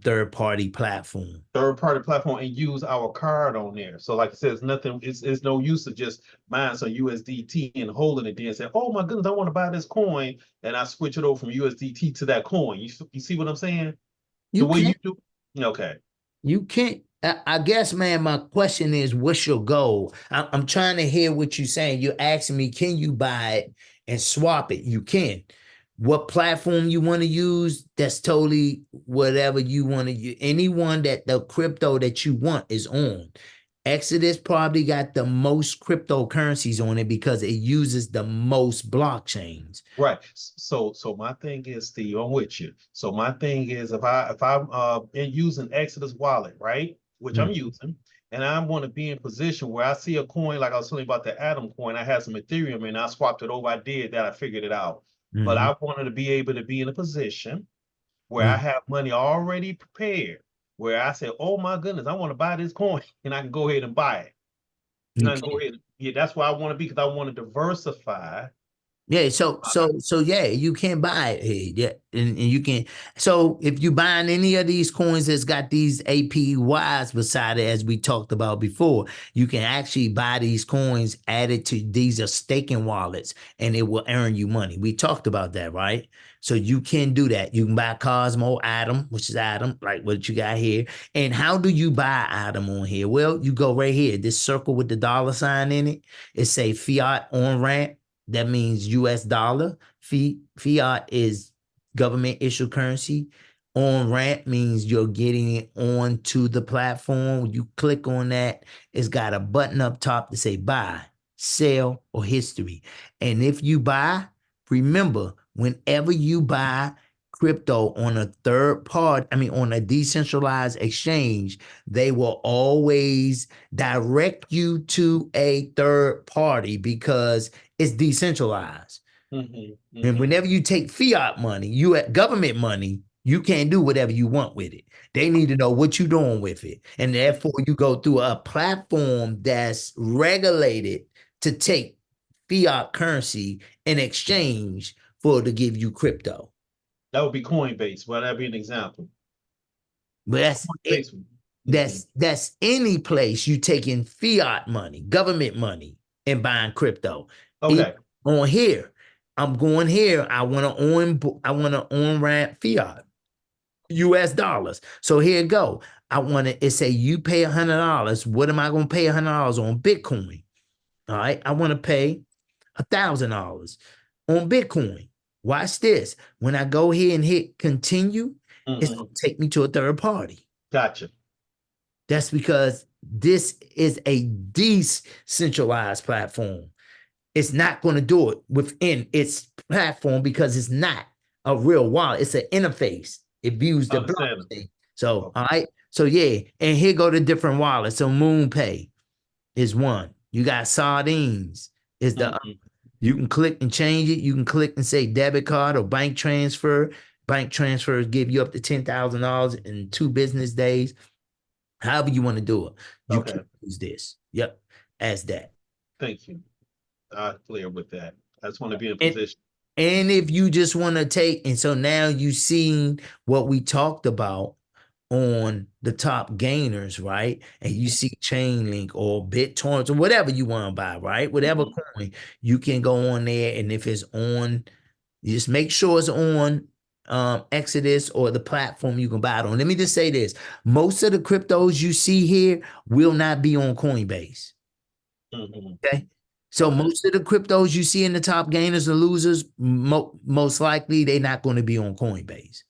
third party platform. Third party platform and use our card on there. So like I said, it's nothing, it's no use of just buying some USDT and holding it there and say, "Oh my goodness, I want to buy this coin," and I switch it over from USDT to that coin. You see what I'm saying? The You way you can't do. Okay. You can't. I guess, man, my question is, what's your goal? I'm trying to hear what you're saying. You're asking me, can you buy it and swap it? You can. What platform you want to use, that's totally whatever you want to use. Anyone that the crypto that you want is on. Exodus probably got the most cryptocurrencies on it because it uses the most blockchains. Right. So my thing is, Steve, I'm with you. So my thing is, if I'm in using Exodus wallet, right, which I'm using, and I want to be in position where I see a coin like I was telling you about the Atom coin. I had some Ethereum and I swapped it over. I did that. I figured it out. But Mhm. I wanted to be able to be in a position where I Mhm. have money already prepared, where I say, "Oh my goodness, I want to buy this coin," and I can go ahead and buy it. And You I can go can. ahead. Yeah, that's where I want to be because I want to diversify. Yeah, so yeah, you can buy it here. Yeah, and you can. So if you buying any of these coins that's got these APYs beside it, as we talked about before, you can actually buy these coins added to these are staking wallets, and it will earn you money. We talked about that, right? So you can do that. You can buy Cosmo Atom, which is Atom, like what you got here. And how do you buy Atom on here? Well, you go right here, this circle with the dollar sign in it. It say fiat on ramp. That means US dollar. Fiat is government issued currency. On ramp means you're getting it onto the platform. When you click on that, it's got a button up top to say buy, sell, or history. And if you buy, remember, whenever you buy crypto on a third part, on a decentralized exchange, they will always direct you to a third party because it's decentralized. Mhm, And mhm. whenever you take fiat money, you at government money, you can't do whatever you want with it. They need to know what you're doing with it. And therefore, you go through a platform that's regulated to take fiat currency in exchange for to give you crypto. That would be Coinbase. Well, that'd be an example. But that's it. Coinbase. Mhm. That's any place you taking fiat money, government money, and buying crypto. Even Okay. on here, I'm going here. I want to on ramp fiat, US dollars. So here it go. It say you pay $100. What am I going to pay $100 on Bitcoin? All right. I want to pay $1,000 on Bitcoin. Watch this. When I go here and hit continue, it's going Mhm. to take me to a third party. Gotcha. That's because this is a decentralized platform. It's not going to do it within its platform because it's not a real wallet. It's an interface. It views the Understand. blockchain. So, Okay. all right. So, yeah. And here go the different wallets. So, MoonPay is one. You got Sardines is the Mhm. you can click and change it. You can click and say debit card or bank transfer. Bank transfers give you up to $10,000 in 2 business days. However you want to do it, you Okay. can use this. Yep, as that. Thank you. I'm clear with that. I just want to be in And position. and if you just want to take, and so now you've seen what we talked about on the top gainers, right? And you see Chainlink or BitTorrent or whatever you want to buy, right? Whatever coin, you can go on there, and if it's on, you just make sure it's on Exodus or the platform you can buy it on. Let me just say this: most of the cryptos you see here will not be on Coinbase. Okay. So most of the cryptos you see in the top gainers and losers, most likely they're not going to be on Coinbase.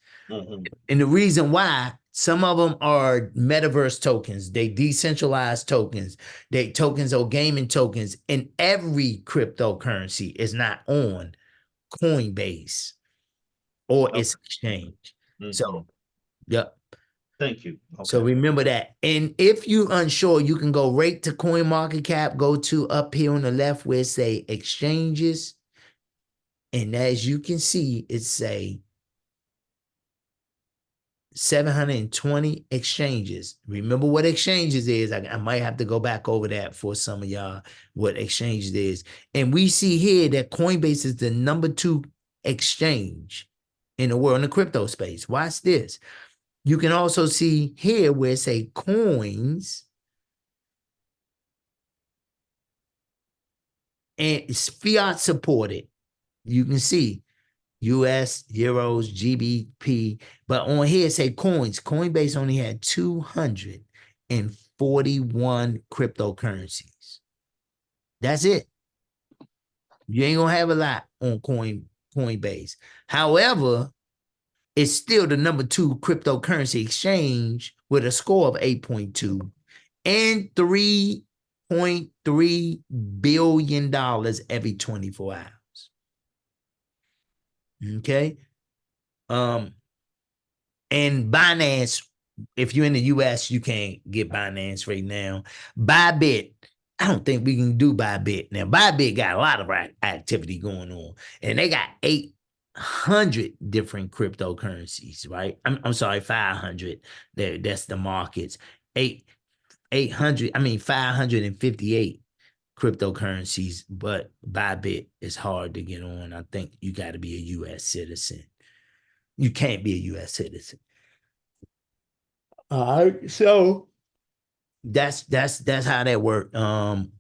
And the reason why, some of them are metaverse tokens, they decentralized tokens, they tokens or gaming tokens, and every cryptocurrency is not on Coinbase or its exchange. So, yep. Thank you. So remember that. And if you're unsure, you can go right to CoinMarketCap, go to up here on the left where it say exchanges. And as you can see, it say 720 exchanges. Remember what exchanges is. I might have to go back over that for some of y'all, what exchanges is. And we see here that Coinbase is the #2 exchange in the world in the crypto space. Watch this. You can also see here where it say coins, and it's fiat supported. You can see US, euros, GBP, but on here it say coins. Coinbase only had 241 cryptocurrencies. That's it. You ain't gonna have a lot on Coinbase. However, it's still the #2 cryptocurrency exchange with a score of 8.2 and $3.3 billion every 24 hours. Okay. And Binance, if you're in the US, you can't get Binance right now. Bybit, I don't think we can do Bybit. Now, Bybit got a lot of activity going on, and they got 800 different cryptocurrencies, right? I'm sorry, 500. That's the markets. 558 cryptocurrencies, but Bybit is hard to get on. I think you got to be a US citizen. You can't be a US citizen. All right, so that's how that worked.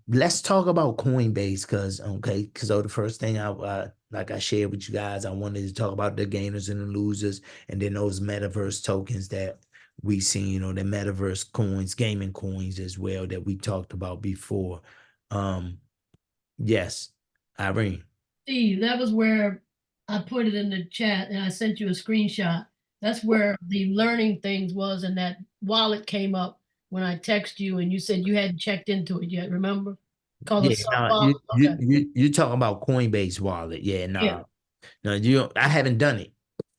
Let's talk about Coinbase, because the first thing I like I shared with you guys, I wanted to talk about the gainers and the losers, and then those metaverse tokens that we seen, the metaverse coins, gaming coins as well, that we talked about before. Yes, Irene. Steve, that was where I put it in the chat and I sent you a screenshot. That's where the learning things was, and that wallet came up when I texted you and you said you hadn't checked into it yet, remember? Called Yeah, a sub no, wallet. Okay. you talking about Coinbase wallet. Yeah, no. No, I haven't done it.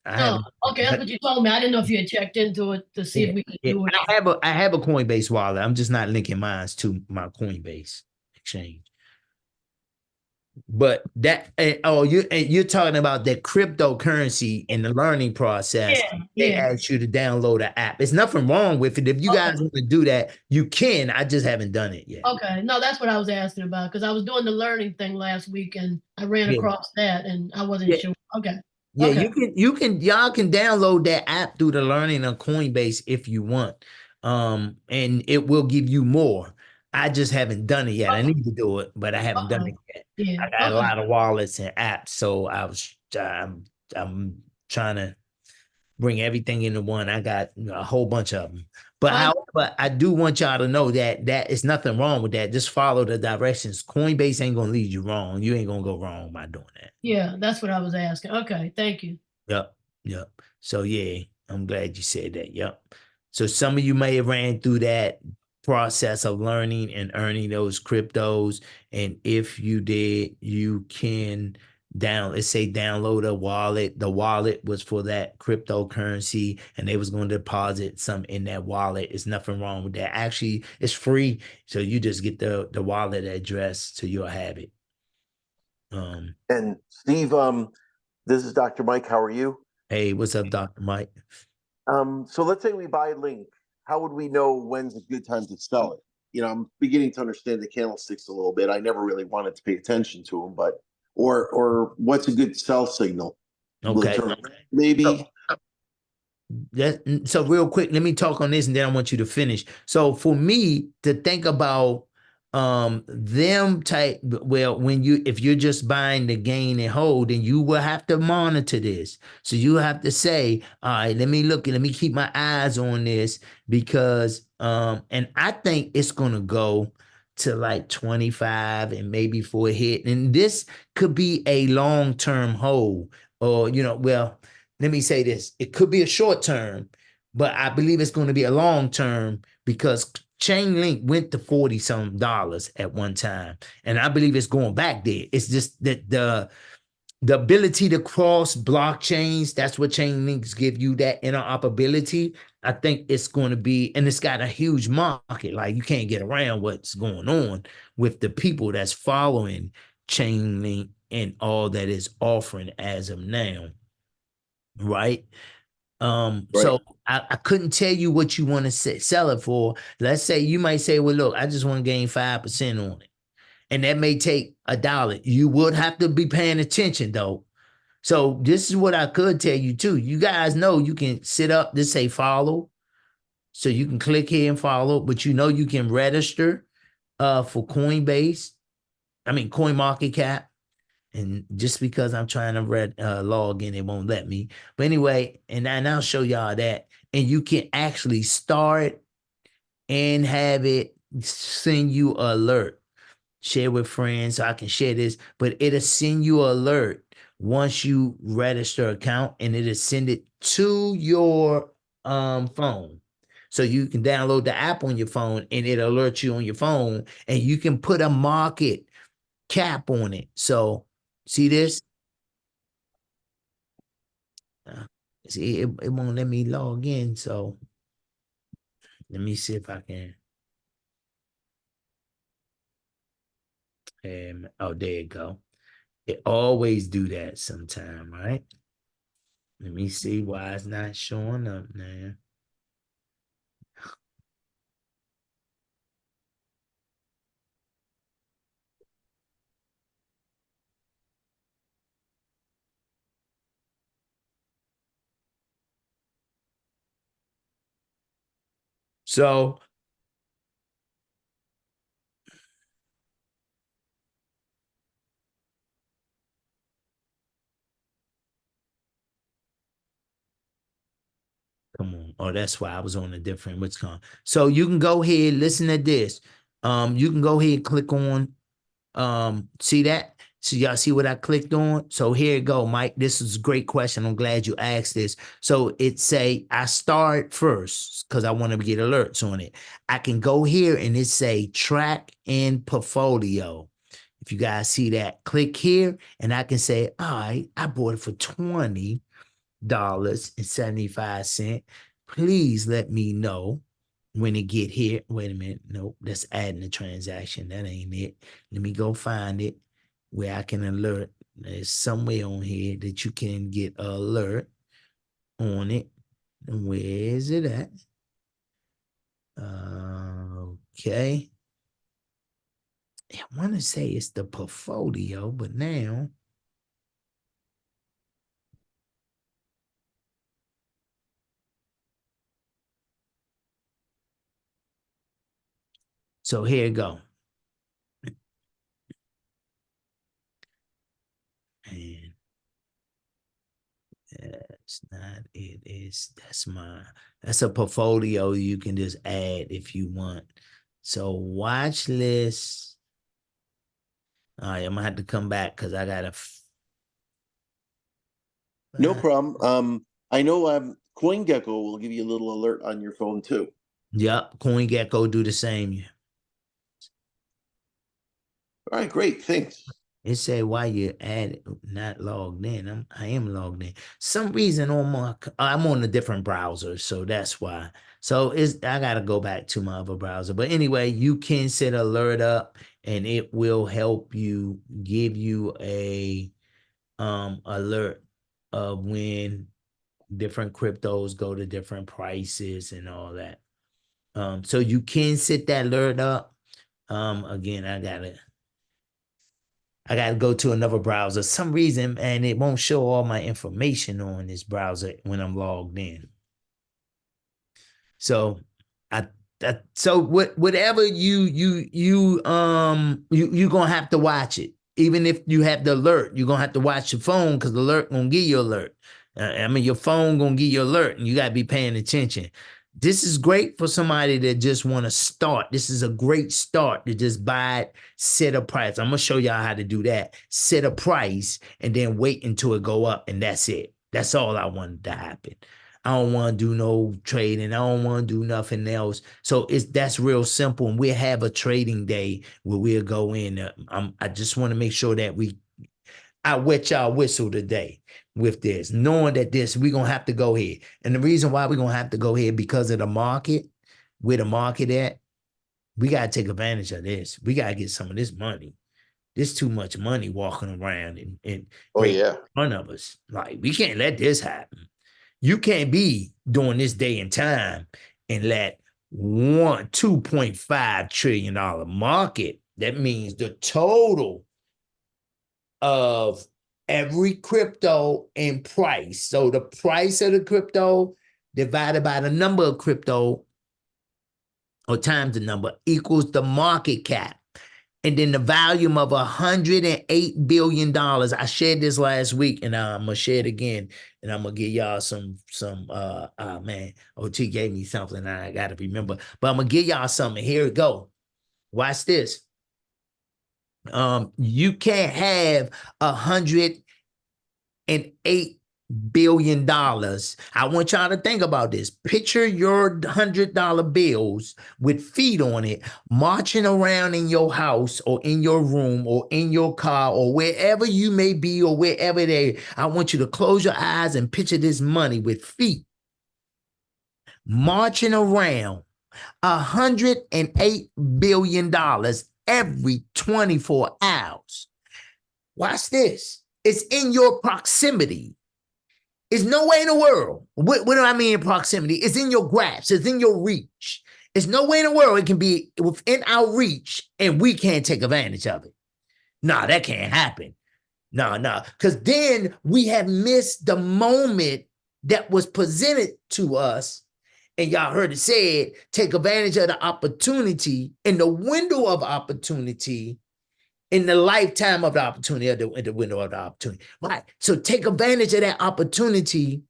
I Oh, haven't. okay, that's what you told me. I didn't know if you had checked into it to see if we could do it. I have a Coinbase wallet. I'm just not linking mine to my Coinbase exchange. But you're talking about that cryptocurrency in the learning process. They ask you to download an app. There's nothing wrong with it. If you guys want to do that, you can. I just haven't done it yet. Okay, no, that's what I was asking about, because I was doing the learning thing last week and I ran across that and I wasn't sure. Okay. Yeah, okay. y'all can download that app through the learning on Coinbase if you want. And it will give you more. I just haven't done it yet. I need to do it, but I haven't done it yet. Yeah. I got a lot of wallets and apps, so I'm trying to bring everything into one. I got a whole bunch of them. But however, I do want y'all to know that is nothing wrong with that. Just follow the directions. Coinbase ain't gonna lead you wrong. You ain't gonna go wrong by doing that. Yeah, that's what I was asking. Okay, thank you. Yep. So yeah, I'm glad you said that. Yep. So some of you may have ran through that process of learning and earning those cryptos. And if you did, you can download a wallet. The wallet was for that cryptocurrency, and they was going to deposit some in that wallet. It's nothing wrong with that. Actually, it's free. So you just get the wallet address, so you'll have it. And Steve, this is Dr. Mike. How are you? Hey, what's up, Dr. Mike? So let's say we buy Link. How would we know when's a good time to sell it? I'm beginning to understand the candlesticks a little bit. I never really wanted to pay attention to them, but or what's a good sell signal? Okay. Maybe. So real quick, let me talk on this and then I want you to finish. So for me to think about them type, well, when you, if you're just buying the gain and hold, then you will have to monitor this. So you have to say, all right, let me look and let me keep my eyes on this, because and I think it's gonna go to like 25 and maybe for a hit. And this could be a long-term hold, or well, let me say this. It could be a short term, but I believe it's going to be a long term, because Chainlink went to 40 some dollars at one time. And I believe it's going back there. It's just that the ability to cross blockchains, that's what Chainlinks give you, that interoperability. I think it's going to be, and it's got a huge market. Like, you can't get around what's going on with the people that's following Chainlink and all that is offering as of now. Right. So I couldn't tell you what you want to sell it for. Let's say you might say, well, look, I just want to gain 5% on it. And that may take $1. You would have to be paying attention though. So this is what I could tell you too. You guys know you can sit up, just say follow. So you can click here and follow, but you can register for Coinbase. I mean, Coin Market Cap. And just because I'm trying to log in, it won't let me. But anyway, and I'll show y'all that. And you can actually start and have it send you an alert. Share with friends so I can share this, but it'll send you an alert once you register account, and it'll send it to your phone. So you can download the app on your phone and it'll alert you on your phone, and you can put a market cap on it. So see this? See, it won't let me log in. So let me see if I can. Oh, there you go. It always do that sometime, right? Let me see why it's not showing up now. So come on. Oh, that's why I was on a different what's called. So you can go ahead, listen to this. You can go ahead and click on see that? So y'all see what I clicked on? So here you go, Mike. This is a great question. I'm glad you asked this. So it say I start first because I want to get alerts on it. I can go here and it say track and portfolio. If you guys see that, click here and I can say, all right, I bought it for $20.75. Please let me know when it get here. Wait a minute. Nope, that's adding the transaction. That ain't it. Let me go find it where I can alert. There's somewhere on here that you can get an alert on it. And where is it at? Okay. I want to say it's the portfolio, but now so here you go. And that's not it. That's a portfolio you can just add if you want. So watch list. All right, I'm gonna have to come back because I gotta. No problem. I know CoinGecko will give you a little alert on your phone too. Yep, CoinGecko do the same. All right, great. Thanks. It say why you not logged in. I am logged in. Some reason I'm on a different browser, so that's why. So I gotta go back to my other browser. But anyway, you can set alert up and it will help you give you a alert of when different cryptos go to different prices and all that. So you can set that alert up. Again, I gotta go to another browser. Some reason, and it won't show all my information on this browser when I'm logged in. So so whatever you gonna have to watch it. Even if you have the alert, you're gonna have to watch your phone because the alert gonna give you alert. I mean, your phone gonna give you alert, and you gotta be paying attention. This is great for somebody that just want to start. This is a great start to just buy it, set a price. I'm gonna show y'all how to do that. Set a price and then wait until it go up, and that's it. That's all I wanted to happen. I don't want to do no trading. I don't want to do nothing else. So that's real simple. And we'll have a trading day where we'll go in. I just want to make sure that I wet y'all whistle today with this, knowing that we're going to have to go here. And the reason why we're going to have to go here because of the market, where the market at, we got to take advantage of this. We got to get some of this money. There's too much money walking around and Oh, right yeah. in front of us. Like, we can't let this happen. You can't be doing this day and time and let $2.5 trillion market. That means the total of every crypto in price. So the price of the crypto divided by the number of crypto or times the number equals the market cap. And then the volume of $108 billion. I shared this last week, and I'm gonna share it again. And I'm gonna give y'all some man, OT gave me something and I gotta remember. But I'm gonna give y'all something. Here it go. Watch this. You can't have $108 billion. I want y'all to think about this. Picture your $100 bills with feet on it, marching around in your house or in your room or in your car or wherever you may be or wherever they. I want you to close your eyes and picture this money with feet marching around $108 billion every 24 hours. Watch this. It's in your proximity. It's nowhere in the world. What do I mean in proximity? It's in your grasp. It's in your reach. It's nowhere in the world it can be within our reach and we can't take advantage of it. No, that can't happen. No. Because then we have missed the moment that was presented to us. And y'all heard it said, take advantage of the opportunity in the window of opportunity in the lifetime of the opportunity, at the window of the opportunity. Right. So take advantage of that opportunity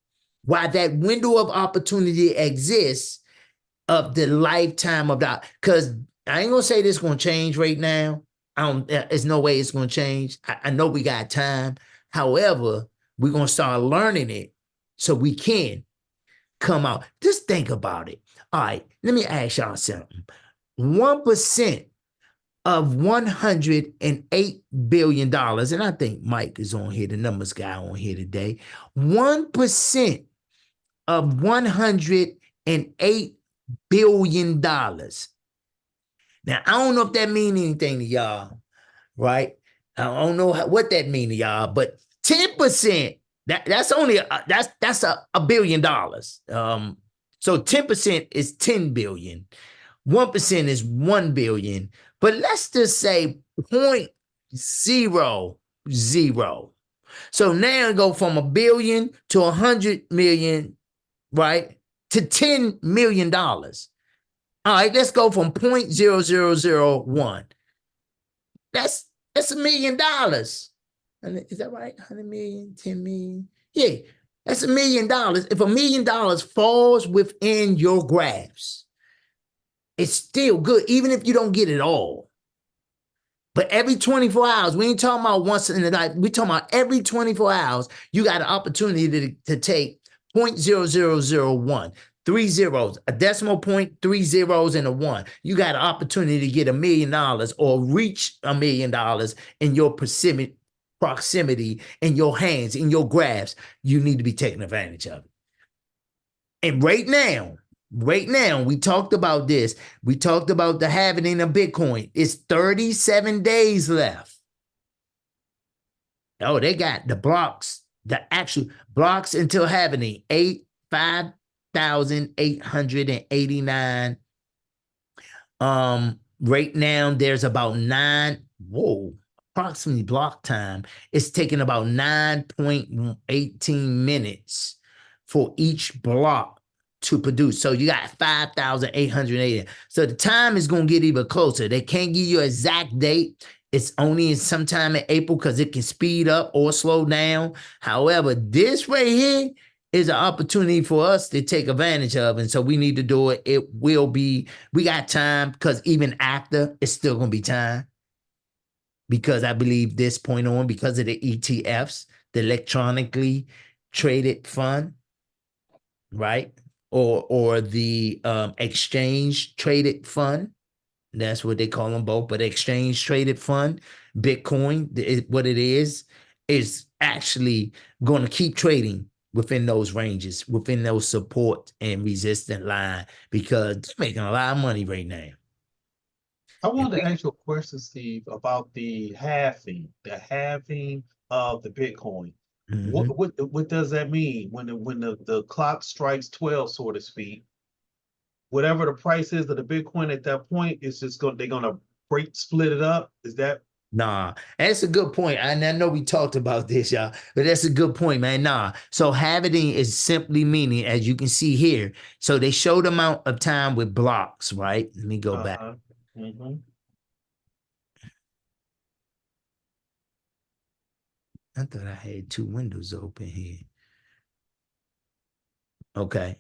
while that window of opportunity exists of the lifetime of that. Because I ain't gonna say this gonna change right now. There's no way it's gonna change. I know we got time. However, we're gonna start learning it so we can come out. Just think about it. All right, let me ask y'all something. 1% of $108 billion, and I think Mike is on here, the numbers guy on here today. 1% of $108 billion. Now, I don't know if that means anything to y'all, right? I don't know what that means to y'all, but 10%, that's only that's $1 billion. So 10% is 10 billion. 1% is 1 billion. But let's just say 0.00. So now it go from $1 billion to 100 million, right? To $10 million. All right, let's go from 0.0001. That's $1 million. Is that right? 100 million, 10 million. Yeah, that's $1 million. If $1 million falls within your grasp, it's still good, even if you don't get it all. But every 24 hours, we ain't talking about once in the night. We're talking about every 24 hours, you got an opportunity to take 0.0001, 3 zeros, a decimal point, 3 zeros, and a 1. You got an opportunity to get $1 million or reach $1 million in your proximity, in your hands, in your grasp. You need to be taking advantage of it. And right now, we talked about this. We talked about the halving of Bitcoin. It's 37 days left. Oh, they got the blocks, the actual blocks until halving, 5,889. Right now there's about approximately block time. It's taking about 9.18 minutes for each block to produce. So you got 5,880. So the time is going to get even closer. They can't give you an exact date. It's only in sometime in April because it can speed up or slow down. However, this right here is an opportunity for us to take advantage of. And so we need to do it. It will be, we got time because even after, it's still going to be time. Because I believe this point on, because of the ETFs, the electronically traded fund, right? Or the exchange traded fund. That's what they call them both. But exchange traded fund, Bitcoin, what it is actually going to keep trading within those ranges, within those support and resistant line, because they're making a lot of money right now. I wanted to ask you a question, Steve, about the halving of the Bitcoin. Mhm. What does that mean when the clock strikes 12, so to speak? Whatever the price is of the Bitcoin at that point, it's just they're gonna split it up. Is that Nah, that's a good point. And I know we talked about this, y'all, but that's a good point, man. Nah. So halving is simply meaning, as you can see here. So they show the amount of time with blocks, right? Let me go back. mhm. I thought I had two windows open here. Okay.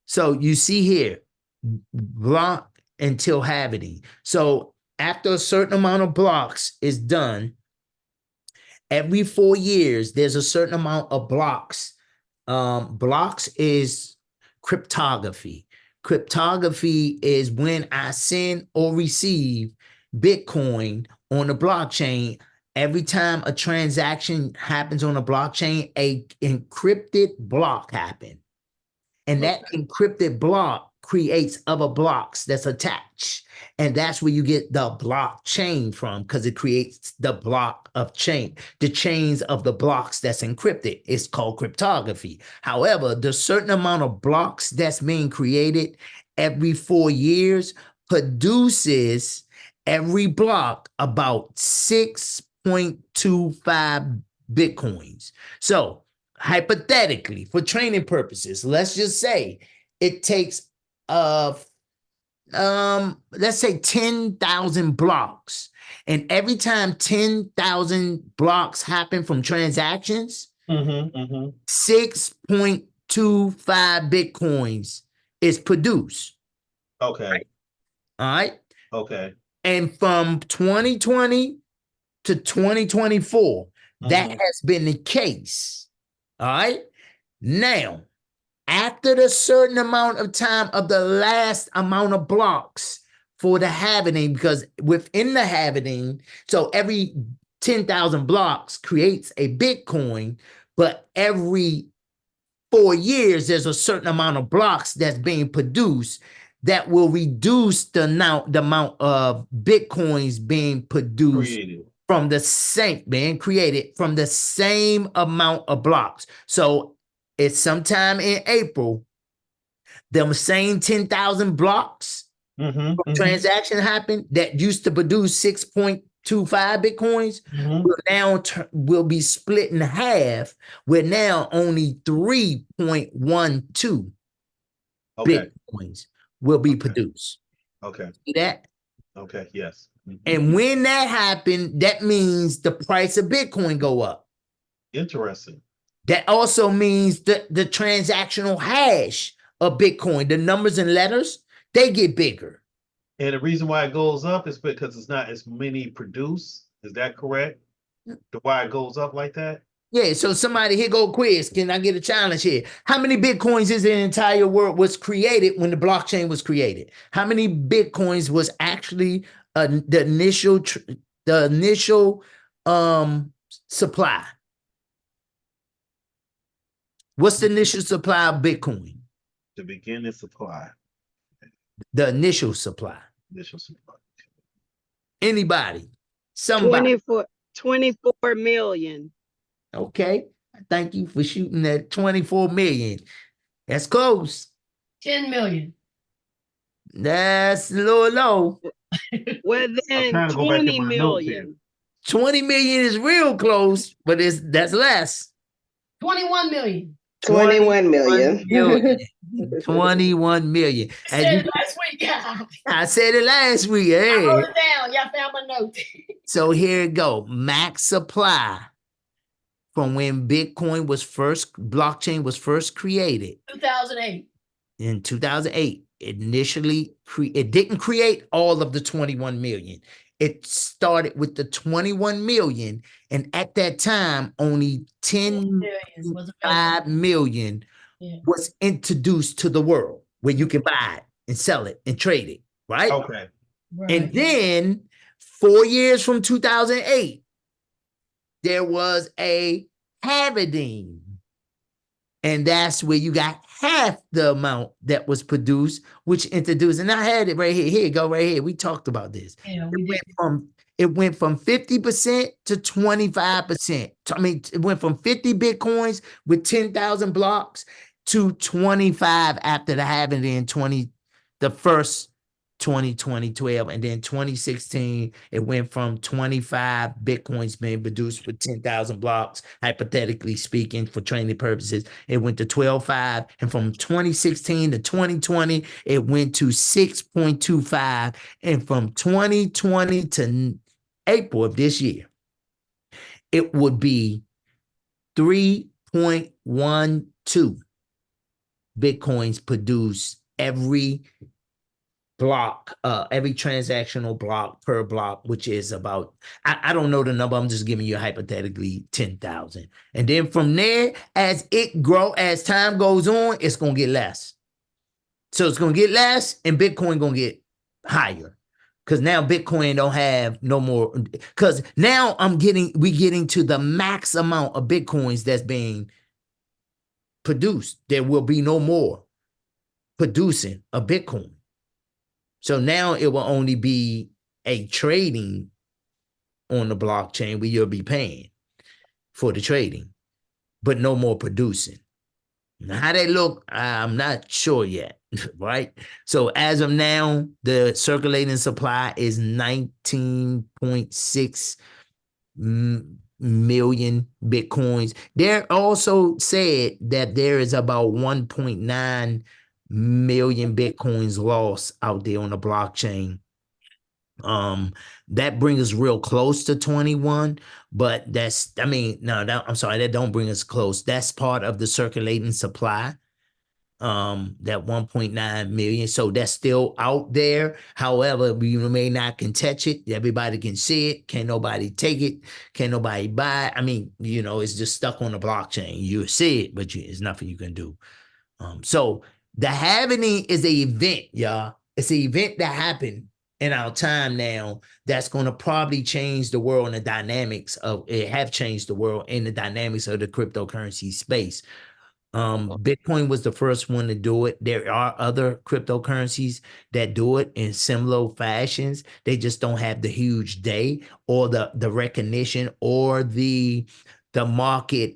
So you see here, block until halving. So after a certain amount of blocks is done, every 4 years, there's a certain amount of blocks. Blocks is cryptography. Cryptography is when I send or receive Bitcoin on the blockchain. Every time a transaction happens on a blockchain, a encrypted block happens. And that encrypted block creates other blocks that's attached. And that's where you get the blockchain from, because it creates the block of chain, the chains of the blocks that's encrypted. It's called cryptography. However, the certain amount of blocks that's being created every 4 years produces every block about 6.25 Bitcoins. So hypothetically, for training purposes, let's just say it takes let's say 10,000 blocks, and every time 10,000 blocks happen from transactions, 6.25 Bitcoins is produced. Okay. All right. Okay. And from 2020 to 2024, that has been the case. All right. Now, after the certain amount of time of the last amount of blocks for the halving, because within the halving, so every 10,000 blocks creates a Bitcoin, but every 4 years, there's a certain amount of blocks that's being produced that will reduce the amount of Bitcoins being produced from the same, being created from the same amount of blocks. So it's sometime in April, them same 10,000 blocks transaction happened that used to produce 6.25 Bitcoins will now will be split in half, where now only 3.12 Bitcoins will be produced. Okay. See that? Okay. Yes. And when that happened, that means the price of Bitcoin go up. Interesting. That also means the transactional hash of Bitcoin, the numbers and letters, they get bigger. And the reason why it goes up is because it's not as many produced. Is that correct? Why it goes up like that? Yeah, so somebody here go quiz. Can I get a challenge here? How many Bitcoins is the entire world was created when the blockchain was created? How many Bitcoins was actually the initial supply? What's the initial supply of Bitcoin? The beginning supply. The initial supply. Initial supply. Anybody? Somebody. 24 million. Okay. Thank you for shooting that 24 million. That's close. 10 million. That's a little low. Well, then 20 million. 20 million is real close, but that's less. 21 million. 21 million. million. 21 million. You And said you, it last week. I I said it last week. Hey. wrote it down. Y'all found my note. So here it go. Max supply from when Bitcoin was first, blockchain was first created 2008. in 2008. Initially, it didn't create all of the 21 million. It started with the 21 million. And at that time, only 10 Was available. 5 million Yeah. was introduced to the world where you can buy it and sell it and trade it, right? Okay. Right. And then 4 years from 2008, there was a halving. And that's where you got half the amount that was produced, which introduced, and I had it right here. Here you go, right here. We talked about this. Yeah, we did. It went from 50% to 25%. I mean, it went from 50 Bitcoins with 10,000 blocks to 25 after the halving in the first 2012, and then 2016, it went from 25 Bitcoins being produced with 10,000 blocks, hypothetically speaking, for training purposes. It went to 12.5, and from 2016 to 2020, it went to 6.25, and from 2020 to April of this year, it would be 3.12 Bitcoins produced every block, every transactional block per block, which is about, I don't know the number, I'm just giving you hypothetically 10,000. And then from there, as time goes on, it's going to get less. So it's going to get less and Bitcoin going to get higher. Because now Bitcoin don't have no more, because now we getting to the max amount of Bitcoins that's being produced. There will be no more producing a Bitcoin. So now it will only be a trading on the blockchain where you'll be paying for the trading, but no more producing. Now, how they look, I'm not sure yet, right? So as of now, the circulating supply is 19.6 million Bitcoins. There also said that there is about 1.9 million Bitcoins lost out there on the blockchain. That brings us real close to 21, but I'm sorry, that don't bring us close. That's part of the circulating supply. That 1.9 million. So that's still out there. However, we may not can touch it. Everybody can see it. Can't nobody take it. Can't nobody buy it. I mean, it's just stuck on the blockchain. You see it, but it's nothing you can do. So the halving is an event, y'all. It's an event that happened in our time now that's going to probably change the world and the dynamics of it, have changed the world and the dynamics of the cryptocurrency space. Bitcoin was the first one to do it. There are other cryptocurrencies that do it in similar fashions. They just don't have the huge day or the recognition or the market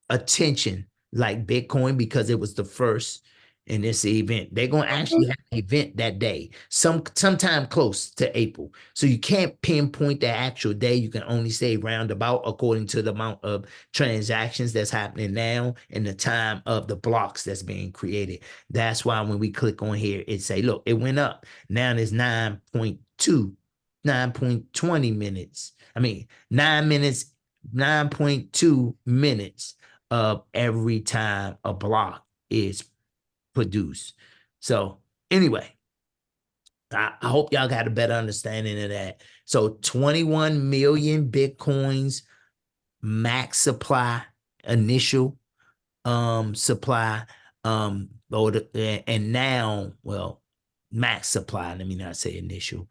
attention like Bitcoin, because it was the first in this event. They're going to actually have an event that day, sometime close to April. So you can't pinpoint the actual day. You can only say roundabout according to the amount of transactions that's happening now and the time of the blocks that's being created. That's why when we click on here, it say, look, it went up. Now it's 9.20 minutes. I mean, 9.2 minutes of every time a block is produced. So anyway, I hope y'all got a better understanding of that. So 21 million Bitcoins max supply, initial supply, and now, well, max supply, let me not say initial.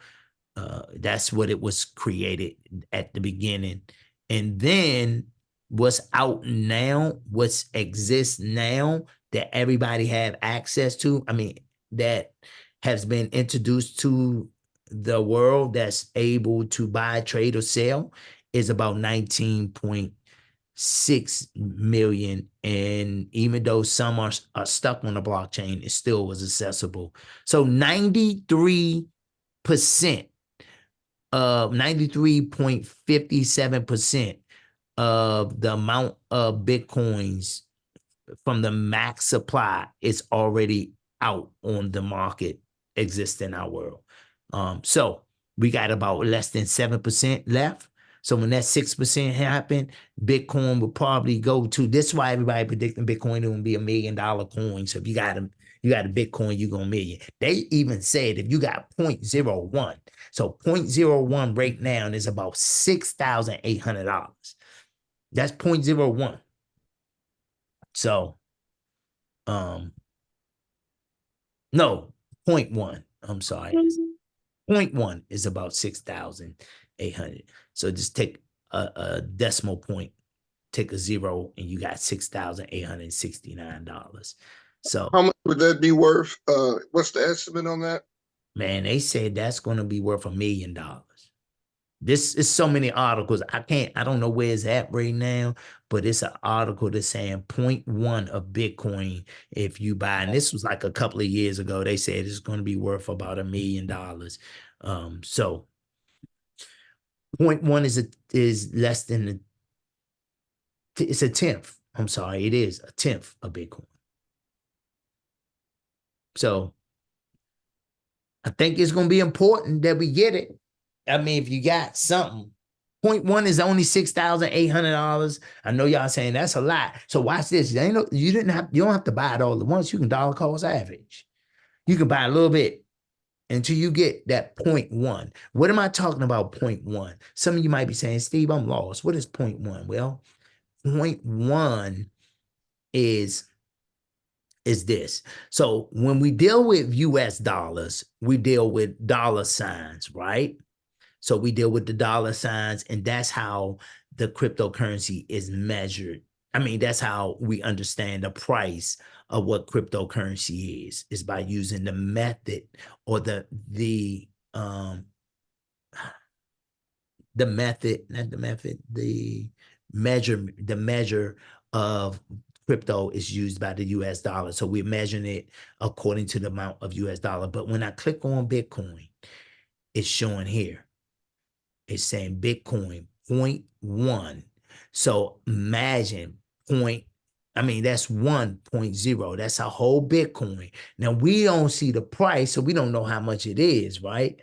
That's what it was created at the beginning. And then what's out now, what's exists now that everybody have access to, that has been introduced to the world that's able to buy, trade, or sell is about 19.6 million. And even though some are stuck on the blockchain, it still was accessible. So 93.57% of the amount of Bitcoins from the max supply, it's already out on the market, exists in our world. So we got about less than 7% left. So when that 6% happen, Bitcoin will probably go to, this is why everybody predicting Bitcoin will be $1 million coin. So if you got a Bitcoin, you go million. They even said if you got 0.01, so 0.01 right now is about $6,800. That's 0.01. So, no, 0.1. I'm sorry. 0.1 is about 6,800. So just take a decimal point, take a zero, and you got $6,869. So, How much would that be worth? What's the estimate on that? man, they said that's going to be worth $1 million. This is so many articles. I don't know where it's at right now, but it's an article that's saying 0.1 of Bitcoin if you buy. And this was like a couple of years ago. They said it's going to be worth about $1 million. So 0.1 is less than it's a tenth. I'm sorry, it is a tenth of Bitcoin. So I think it's going to be important that we get it. I mean, if you got something, 0.1 is only $6,800. I know y'all saying that's a lot. So watch this. You don't have to buy it all at once. You can dollar cost average. You can buy a little bit until you get that 0.1. What am I talking about? 0.1. Some of you might be saying, Steve, I'm lost. What is 0.1? Well, 0.1 is this. So when we deal with US dollars, we deal with dollar signs, right? So we deal with the dollar signs, and that's how the cryptocurrency is measured. I mean, that's how we understand the price of what cryptocurrency is by using the method or the measure of crypto is used by the US dollar. So we're measuring it according to the amount of US dollar. But when I click on Bitcoin, it's showing here. It's saying Bitcoin 0.1. So imagine that's 1.0. That's a whole Bitcoin. Now we don't see the price, so we don't know how much it is, right?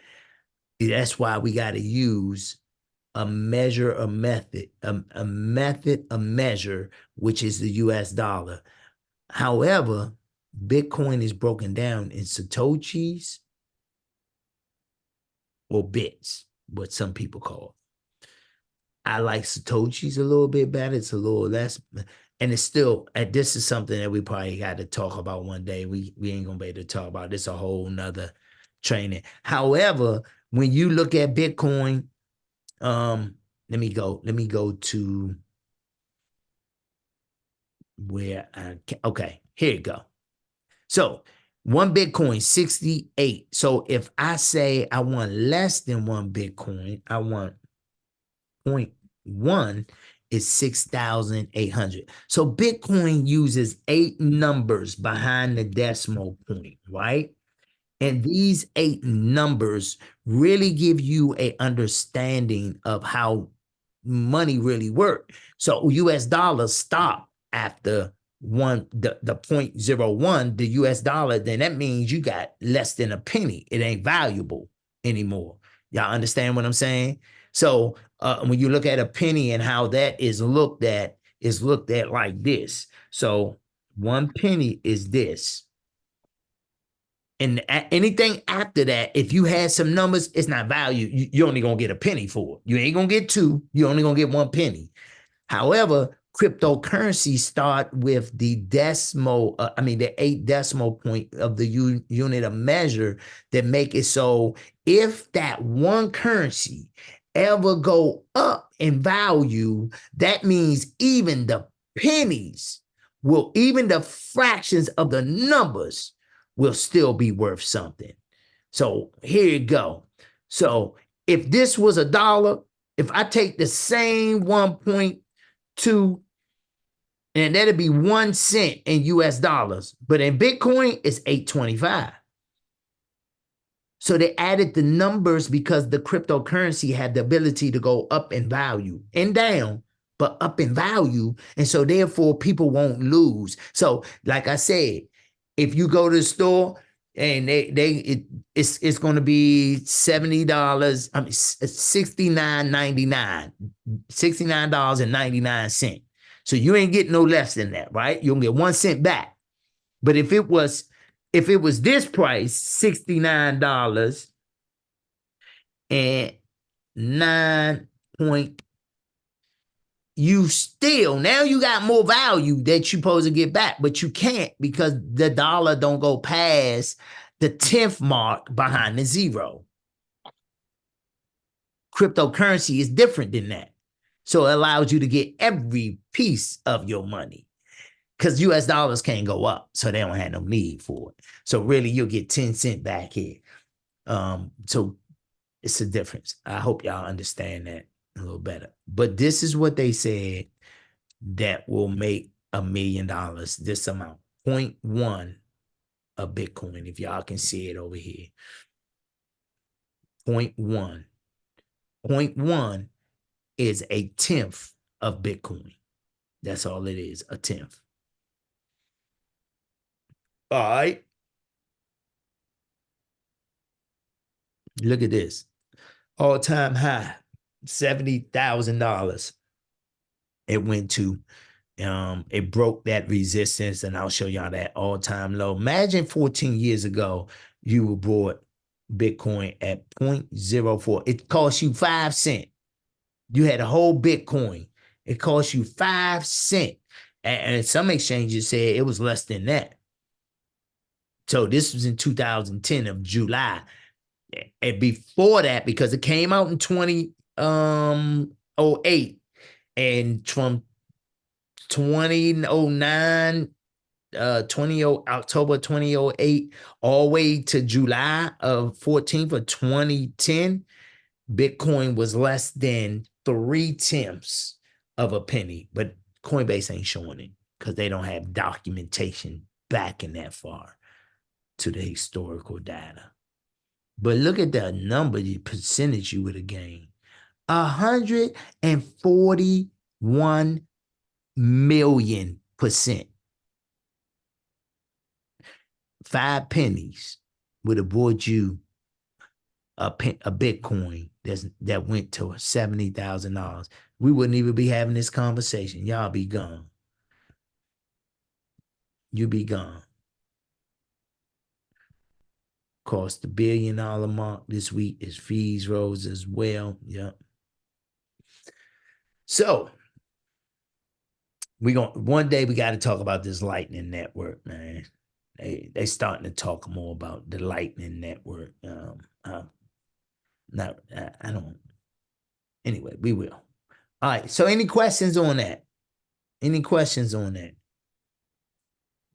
That's why we got to use a measure, a method, a measure, which is the US dollar. However, Bitcoin is broken down in Satoshis or bits, what some people call it. I like Satoshis a little bit better. It's a little less, and it's still, this is something that we probably got to talk about one day. We ain't gonna be able to talk about this, a whole nother training. However, when you look at Bitcoin, let me go to where okay, here you go. So one Bitcoin, 68. So if I say I want less than one Bitcoin, I want 0.1 is 6,800. So Bitcoin uses 8 numbers behind the decimal point, right? And these 8 numbers really give you an understanding of how money really works. So US dollars stop after the 0.01, the US dollar, then that means you got less than a penny. It ain't valuable anymore. Y'all understand what I'm saying? So when you look at a penny and how that is looked at like this. So 1 penny is this. And anything after that, if you had some numbers, it's not value. You're only going to get a penny for it. You ain't going to get 2. You're only going to get 1 penny. However, cryptocurrency start with the decimal, the 8 decimal point of the unit of measure that make it so if that one currency ever go up in value, that means even the pennies even the fractions of the numbers will still be worth something. So here you go. So if this was $1, if I take the same 1.2, and that'd be 1 cent in US dollars, but in Bitcoin, it's 825. So they added the numbers because the cryptocurrency had the ability to go up in value and down, but up in value. And so therefore people won't lose. So like I said, if you go to the store and it's going to be $70, I mean $69.99, $69.99. So you ain't getting no less than that, right? You'll get 1 cent back. But if it was this price, $69 and 9 point, you still, now you got more value that you supposed to get back, but you can't because the dollar don't go past the 10th mark behind the zero. Cryptocurrency is different than that. So it allows you to get every piece of your money because US dollars can't go up. So they don't have no need for it. So really you'll get 10 cents back here. So it's a difference. I hope y'all understand that a little better. But this is what they said that will make $1 million, this amount, 0.1 of Bitcoin, if y'all can see it over here. 0.1. 0.1 is a 10th of Bitcoin. That's all it is, a 10th. All right. Look at this. All-time high, $70,000. It went to, it broke that resistance, and I'll show y'all that all-time low. Imagine 14 years ago, you bought Bitcoin at 0.04. It cost you 5 cents. You had a whole Bitcoin. It cost you 5 cents. And some exchanges said it was less than that. So this was in 2010 of July. And before that, because it came out in 2008, and from 2009, October 2008, all the way to July of 14th of 2010, Bitcoin was less than 3/10 of a penny. But Coinbase ain't showing it because they don't have documentation backing that far to the historical data. But look at the number, the percentage you would have gained. 141 million%. 5 pennies would have bought you a Bitcoin that went to $70,000. We wouldn't even be having this conversation. Y'all be gone. You be gone. Cost the $1 billion mark this week. As fees rose as well. Yep. So one day we got to talk about this Lightning Network, man. They starting to talk more about the Lightning Network. I don't. Anyway, we will. All right. So any questions on that? Any questions on that?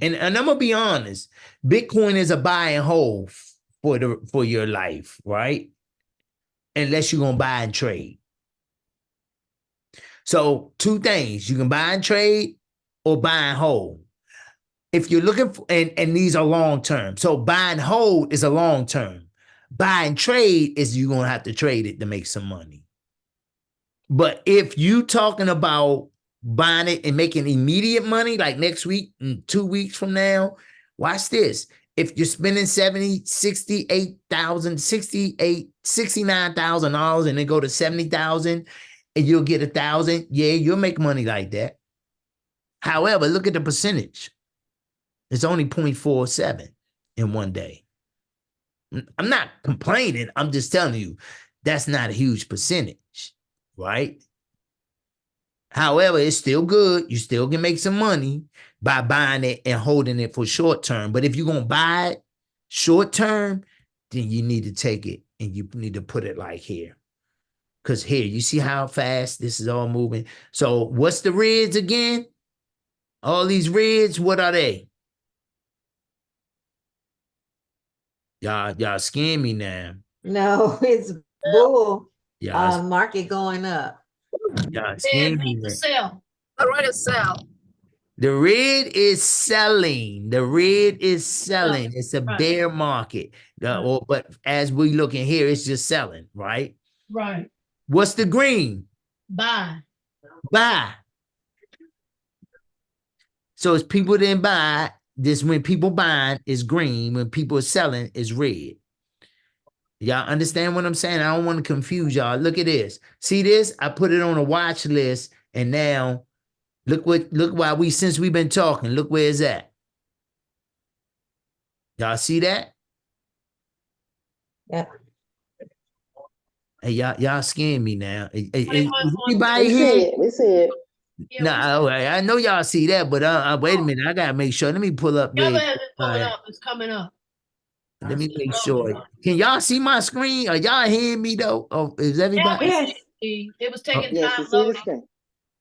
And I'm gonna be honest. Bitcoin is a buy and hold for your life, right? Unless you're gonna buy and trade. So 2 things: you can buy and trade or buy and hold. If you're looking for, and these are long term. So buy and hold is a long term. Buy and trade is you're gonna have to trade it to make some money. But if you talking about buying it and making immediate money, like next week, 2 weeks from now, watch this. If you're spending $69,000 and then go to 70,000 and you'll get 1,000, yeah, you'll make money like that. However, look at the percentage. It's only 0.47 in one day. I'm not complaining. I'm just telling you that's not a huge percentage, right? However, it's still good. You still can make some money by buying it and holding it for short term. But if you're going to buy it short term, then you need to take it and you need to put it like here. Because here, you see how fast this is all moving. So what's the reds again? All these reds, what are they? Y'all scaring me now. No, it's bull. Y'all, Market going up. y'all scaring me now. Sell. All right, to sell. The red is selling. The red is selling. It's a Right. bear market. But as we looking here, it's just selling, right? Right. What's the green? Buy. Buy. So as people didn't buy, this when people buying is green, when people are selling is red. Y'all understand what I'm saying? I don't want to confuse y'all. Look at this. See this? I put it on a watch list, and now look why since we've been talking, look where it's at. Y'all see that? Yeah. Hey, y'all scaring me now. Is 21.1. anybody We see here? it, we see it. Yeah, No, we- all right, I know y'all see that, but wait a minute. I gotta make sure. Let me pull up the other with. hasn't All pulled right, up. It's coming up. let me make It's sure. loading. Can y'all see my screen? Are y'all hearing me though? Oh, is Yeah, everybody? we Yes. see. It was taking Yes, time we see the loading. screen.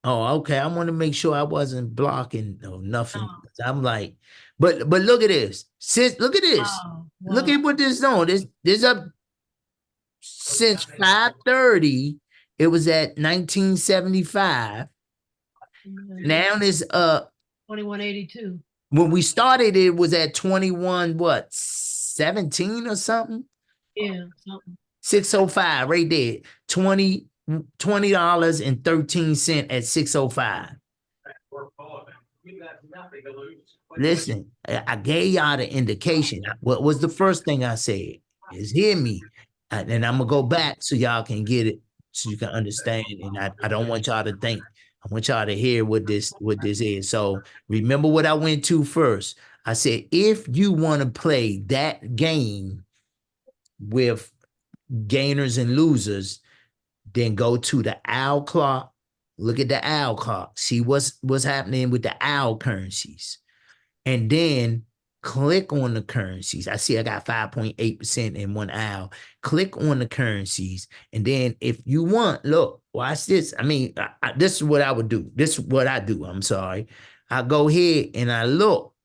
Oh, okay. I want to make sure I wasn't blocking or nothing. No. I'm like, but look at this. Look at this. Wow. Look Wow. at what this is on. This up since 5:30. It was at 1975. Now it's 2182. when we started, it was at 21, what, 17 or something? Yeah, something. 605 right there. $20.13 at 605. Listen, I gave y'all the indication. What was the first thing I said? Is hear me. And I'm gonna go back so y'all can get it, so you can understand. And I don't want y'all to think. I want y'all to hear what this is. So remember what I went to first. I said, if you want to play that game with gainers and losers, then go to the owl clock. Look at the owl clock. See what's happening with the owl currencies. And then click on the currencies. I see I got 5.8% in one owl. Click on the currencies. And then if you want, look, watch this. I mean, this is what I would do. This is what I do. I'm sorry. I go here and I look.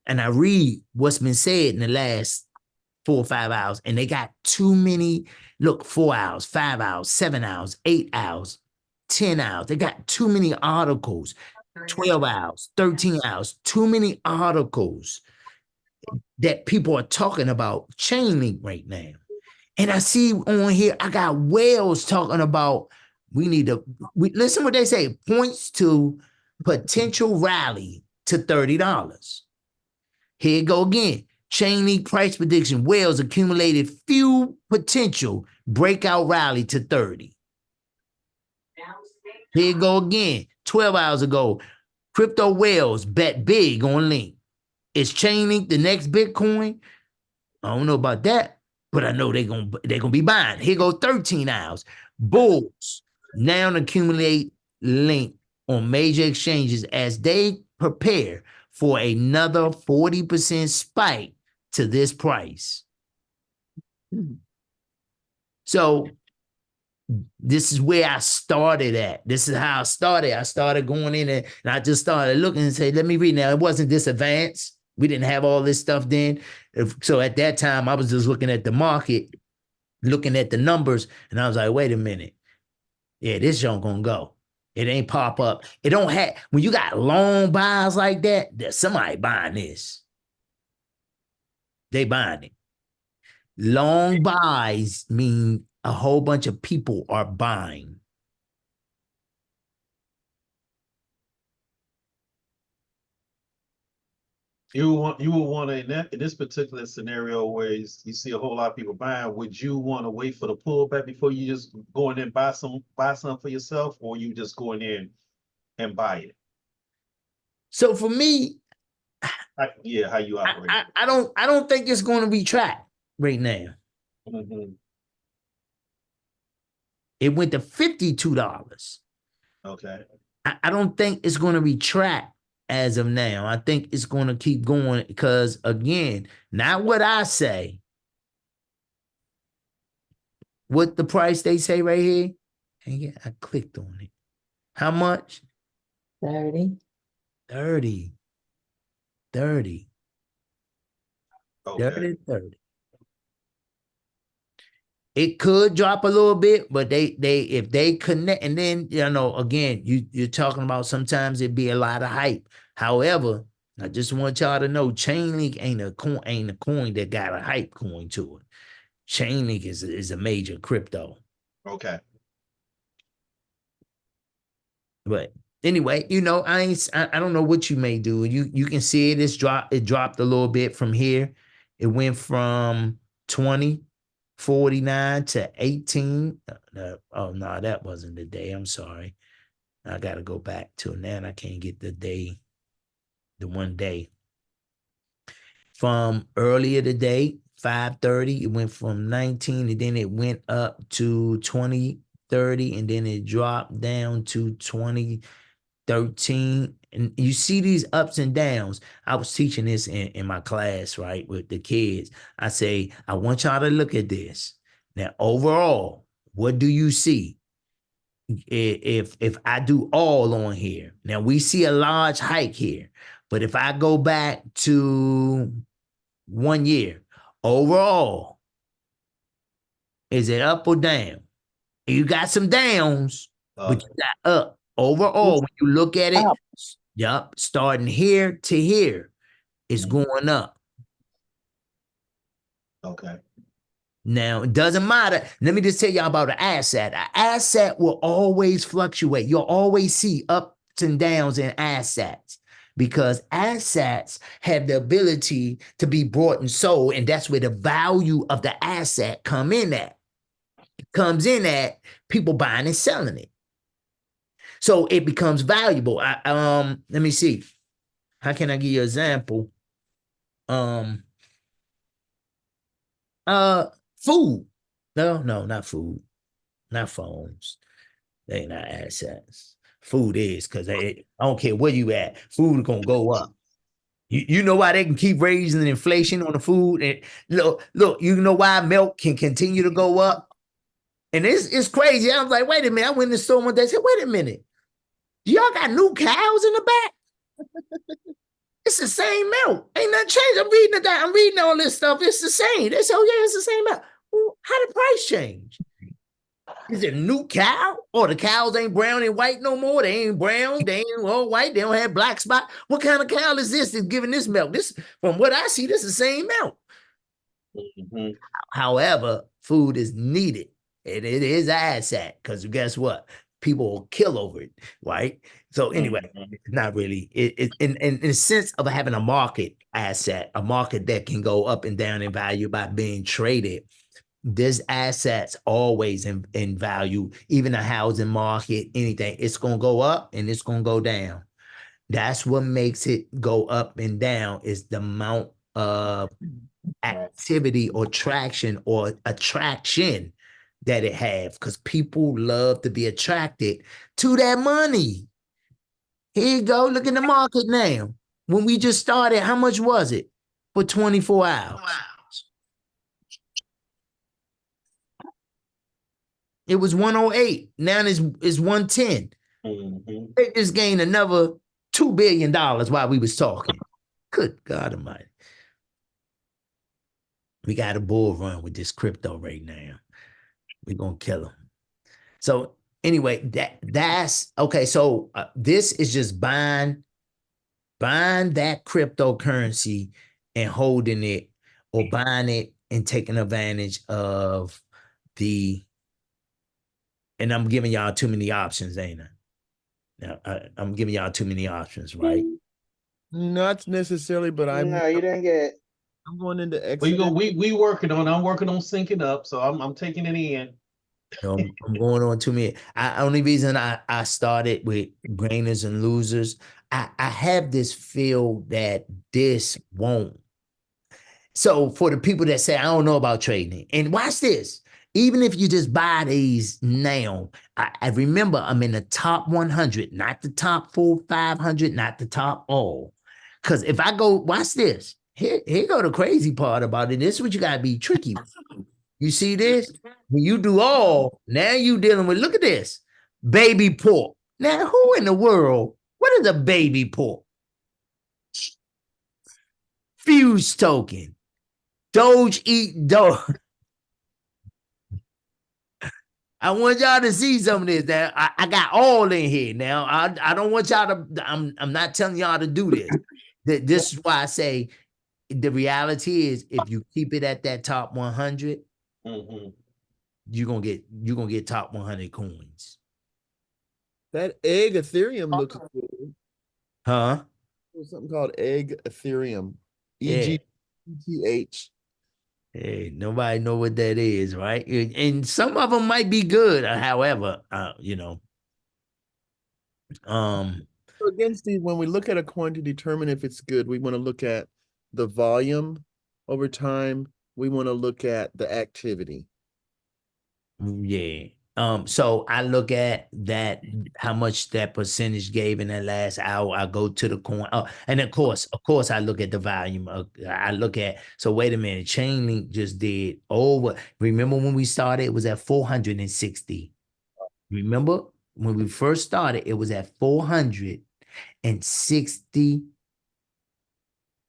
And I read what's been said in the last 4 or 5 hours. And they got too many. Look, 4 hours, 5 hours, 7 hours, 8 hours, 10 hours. They got too many articles. 12 hours, 13 hours, too many articles that people are talking about Chainlink right now. And I see on here, I got whales talking about listen what they say, points to potential rally to $30. Here you go again. Chainlink price prediction, whales accumulated few potential breakout rally to 30. Here you go again. 12 hours ago, crypto whales bet big on Link. Is Chainlink the next Bitcoin? I don't know about that, but I know they're gonna be buying. Here go 13 hours. Bulls now accumulate Link on major exchanges as they prepare for another 40% spike to this price. So this is where I started at. This is how I started. I started going in and I just started looking and say, let me read. Now, it wasn't this advanced. We didn't have all this stuff then. So at that time, I was just looking at the market, looking at the numbers, and I was like, wait a minute. Yeah, this joint gonna go. It ain't pop up. It don't have, when you got long buys like that, there's somebody buying this. They buying it. Long buys mean a whole bunch of people are buying. You would want to, in this particular scenario where you see a whole lot of people buying, would you want to wait for the pullback before you just go in there and buy some for yourself, or you just go in there and buy it? So for me, how you operate? I don't think it's going to retract right now. Mm-hmm. It went to $52. Okay. I don't think it's going to retract as of now. I think it's going to keep going because, again, not what I say, what the price they say right here. And I clicked on it. How much? 30. 30. 30. Okay. 30. It could drop a little bit, but they if they connect, and then again, you're talking about sometimes it'd be a lot of hype. However, I just want y'all to know Chainlink ain't a coin that got a hype coin to it. Chainlink is a major crypto. Okay. But anyway, I don't know what you may do. You can see it. It dropped a little bit from here. It went from 2049 to 18. Oh no, that wasn't the day. I'm sorry. I gotta go back to now. And I can't get the day, the one day. From earlier today, 5:30, it went from 19 and then it went up to 2030 and then it dropped down to 2013. And you see these ups and downs. I was teaching this in my class, right, with the kids. I say, I want y'all to look at this. Now, overall, what do you see? If I do all on here, now we see a large hike here, but if I go back to 1 year, overall, is it up or down? You got some downs, but you got up. Overall, when you look at it, yep, starting here to here, it's going up. Okay. Now, it doesn't matter. Let me just tell y'all about an asset. An asset will always fluctuate. You'll always see ups and downs in assets because assets have the ability to be bought and sold, and that's where the value of the asset comes in at people buying and selling it. So it becomes valuable. Let me see. How can I give you an example? Food. No, not food. Not phones. They ain't not assets. Food is because I don't care where you at. Food is gonna go up. You know why they can keep raising the inflation on the food? And look, you know why milk can continue to go up? And it's crazy. I was like, wait a minute. I went in the store one day and said, wait a minute. Y'all got new cows in the back? It's the same milk. Ain't nothing changed. I'm reading all this stuff. It's the same. They say, oh, yeah, it's the same milk. Well, how did the price change? Is it a new cow? Or the cows ain't brown and white no more? They ain't brown. They ain't all white. They don't have black spot. What kind of cow is this that's giving this milk? This, from what I see, this is the same milk. Mm-hmm. However, food is needed. It is an asset because guess what? People will kill over it, right? So anyway, not really. In the sense of having a market asset, a market that can go up and down in value by being traded. This assets always in value, even a housing market, anything. It's going to go up and it's going to go down. That's what makes it go up and down is the amount of activity or traction or attraction that it have because people love to be attracted to that money. Here you go. Look at the market now. When we just started, how much was it for 24 hours? It was 108. Now it's 110. Mm-hmm. They just gained another $2 billion while we was talking. Good God Almighty. We got a bull run with this crypto right now. We're going to kill them. So anyway, that's okay. So this is just buying that cryptocurrency and holding it or buying it and taking advantage of and I'm giving y'all too many options, ain't I? Now, I'm giving y'all too many options, right? Not necessarily, but No, you didn't get. I'm going into Exodus. We working on. I'm working on syncing up, so I'm taking it in. I'm going on too many. Only reason I started with gainers and losers, I have this feel that this won't. So for the people that say, I don't know about trading, and watch this. Even if you just buy these now, I remember I'm in the top 100, not the top 500, not the top all. Because if I go, watch this. Here go the crazy part about it. This is what you got to be tricky. You see this? When you do all, now you dealing with, look at this, baby pork. Now, who in the world, what is a baby pork? Fuse token. Doge eat Doge. I want y'all to see some of this. Now, I got all in here. Now, I don't want y'all to, I'm not telling y'all to do this. This is why I say the reality is if you keep it at that top 100, you're gonna get top 100 coins. That egg Ethereum looks good. Huh? There's something called egg Ethereum. Yeah. EGETH. Hey, nobody know what that is, right? And some of them might be good, however, um, So again, Steve, when we look at a coin to determine if it's good, we want to look at the volume over time. We want to look at the activity. yeah. So I look at that, how much that percentage gave in that last hour. I go to the coin. Oh, and of course, I look at the volume. I look at, so wait a minute, Chainlink just did over. Remember when we started, it was at 460. Remember when we first started, it was at $460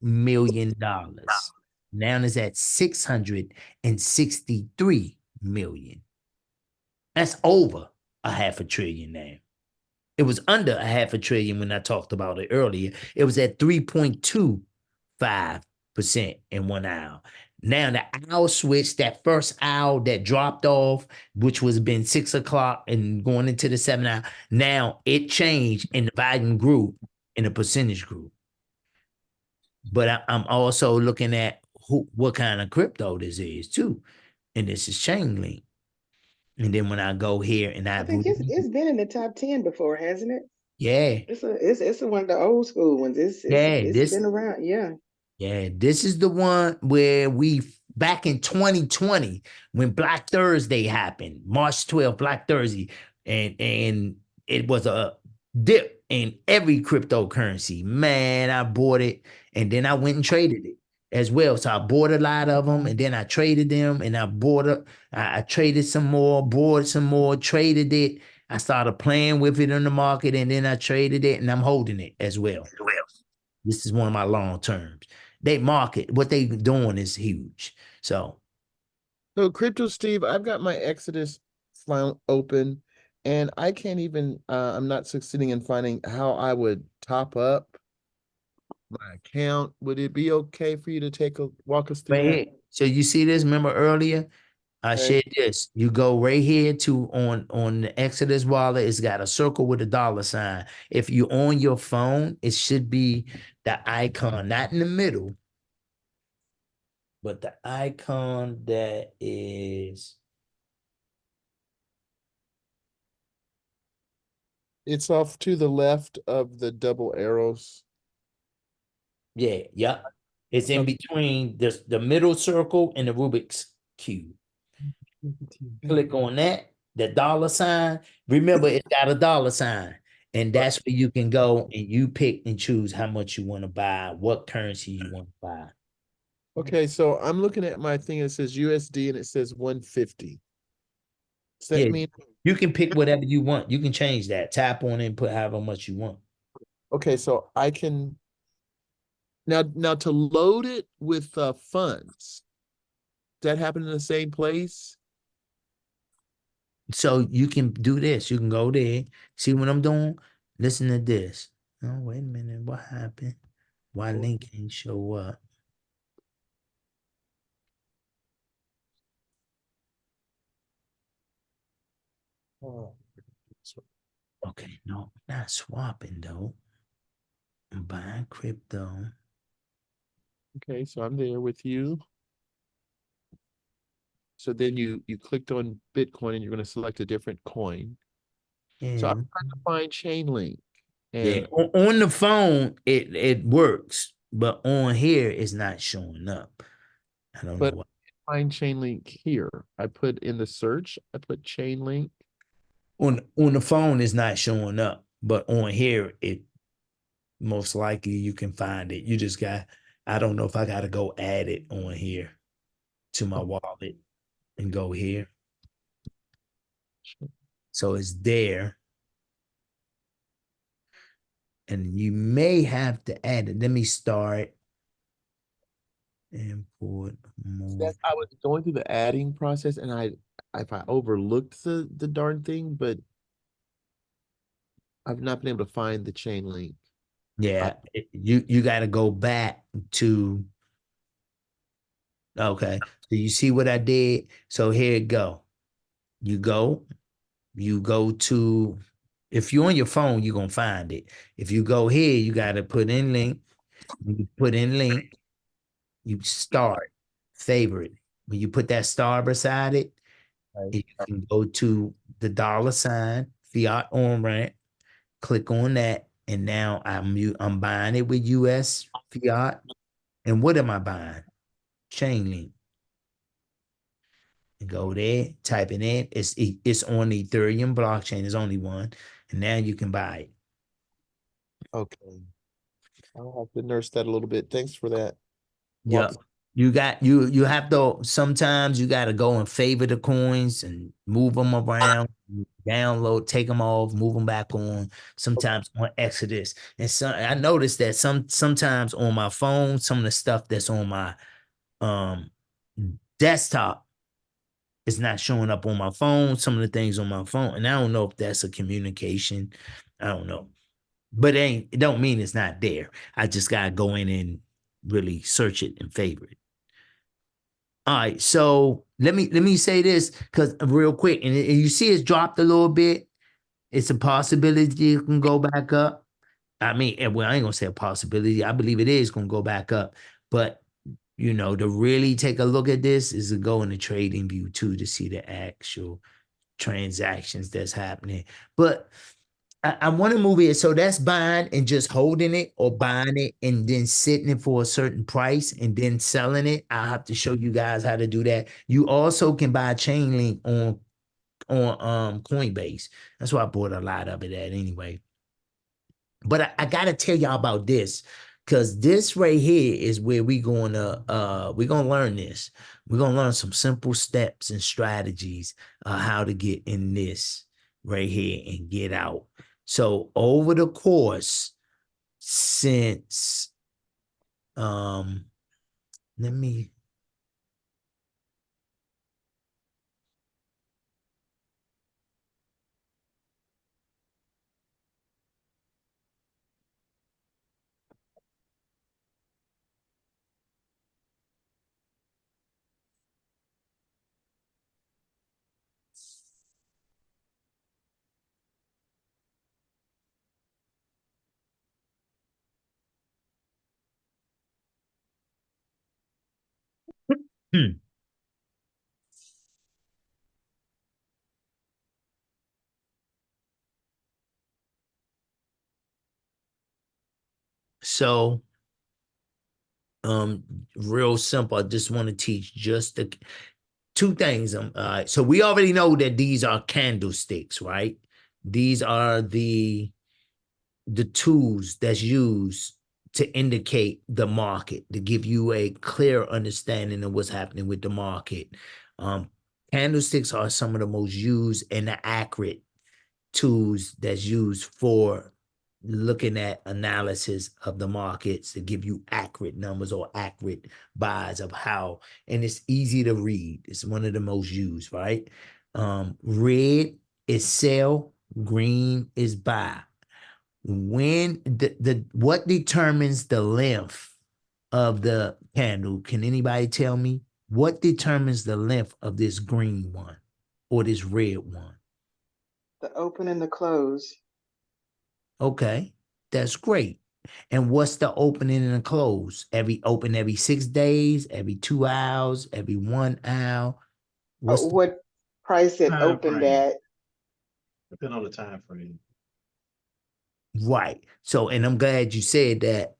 million. Now it's at 663 million. That's over a half a trillion now. It was under a half a trillion when I talked about it earlier. It was at 3.25% in 1 hour. Now the hour switch, that first hour that dropped off, which was been 6 o'clock and going into the 7 hour, now it changed and the volume grew in the percentage group. But I'm also looking at what kind of crypto this is too. And this is Chainlink. And then when I go here and I think it's been in the top 10 before, hasn't it? yeah, It's one of the old school ones. It's been around. Yeah. Yeah, this is the one where we back in 2020 when Black Thursday happened, March 12th, Black Thursday, and it was a dip in every cryptocurrency. Man, I bought it and then I went and traded it as well. So I bought a lot of them and then I traded them and I traded some more, bought some more, traded it. I started playing with it in the market and then I traded it and I'm holding it as well. This is one of my long terms. They market, what they doing is huge. So Crypto Steve, I've got my Exodus file open and I can't even, I'm not succeeding in finding how I would top up my account. Would it be okay for you to walk us through that? so you see this? Remember earlier? I shared this. You go right here to on the Exodus wallet. It's got a circle with a $sign. If you on your phone, it should be the icon, not in the middle, but the icon that is. It's off to the left of the double arrows. Yeah, yep. It's in between the middle circle and the Rubik's Cube. Click on that, the $sign. Remember, it's got a $sign. And that's where you can go and you pick and choose how much you want to buy, what currency you want to buy. Okay, so I'm looking at my thing. It says USD and it says 150. Does that mean you can pick whatever you want? You can change that. Tap on it and put however much you want. Okay, so I can now to load it with funds. Does that happen in the same place? So you can do this. You can go there. See what I'm doing? Listen to this. Oh, wait a minute. What happened? Why link ain't show up? Okay, no, not swapping though. I'm buying crypto. Okay, so I'm there with you. So then you clicked on Bitcoin and you're going to select a different coin. Yeah. So I'm trying to find Chainlink. And on the phone, it works, but on here it's not showing up. I don't know why. Find Chainlink here. I put in the search, I put Chainlink. On the phone it's not showing up, but on here it most likely you can find it. You just got, I don't know if I got to go add it on here to my wallet and go here. So it's there. And you may have to add it. Let me start. Import. I was going through the adding process and I overlooked the darn thing, but I've not been able to find the chain link. Yeah, you got to go back to. Okay, so you see what I did? So here it go. You go to, if you're on your phone, you're gonna find it. If you go here, you gotta put in link. When you put in link, you start favorite. When you put that star beside it, you can go to the $ fiat on rent, click on that, and now I'm buying it with US fiat. And what am I buying? Chain link. And go there, type it in. It's on the Ethereum blockchain. There's only one, and now you can buy it. Okay. I'll have to nurse that a little bit. Thanks for that. Yeah. You have to, sometimes you got to go and favor the coins and move them around, download, take them off, move them back on, sometimes on Exodus. And so I noticed that sometimes on my phone, some of the stuff that's on my desktop is not showing up on my phone, some of the things on my phone. And I don't know if that's a communication. I don't know. But it don't mean it's not there. I just gotta go in and really search it and favor it. All right, so let me say this because real quick, and you see it's dropped a little bit. It's a possibility it can go back up. I mean, well, I ain't gonna say a possibility. I believe it is gonna go back up. But to really take a look at this is to go in the trading view too to see the actual transactions that's happening. But I want to move it. So that's buying and just holding it, or buying it and then sitting it for a certain price and then selling it. I'll have to show you guys how to do that. You also can buy chain link on Coinbase. That's why I bought a lot of it at anyway. But I gotta tell y'all about this, because this right here is where we're gonna learn this. We're gonna learn some simple steps and strategies how to get in this right here and get out. So over the course since let me so real simple. I just want to teach just the two things. So we already know that these are candlesticks, right? These are the tools that's used to indicate the market, to give you a clear understanding of what's happening with the market. Candlesticks are some of the most used and the accurate tools that's used for looking at analysis of the markets to give you accurate numbers or accurate buys of how, and it's easy to read. It's one of the most used, right? Red is sell, green is buy. When what determines the length of the candle? Can anybody tell me what determines the length of this green one or this red one? The open and the close. Okay, that's great. And what's the opening and the close? Every 6 days, every 2 hours, every 1 hour. What price it Time opened frame. at? Depending on the time frame. Right. So, and I'm glad you said that.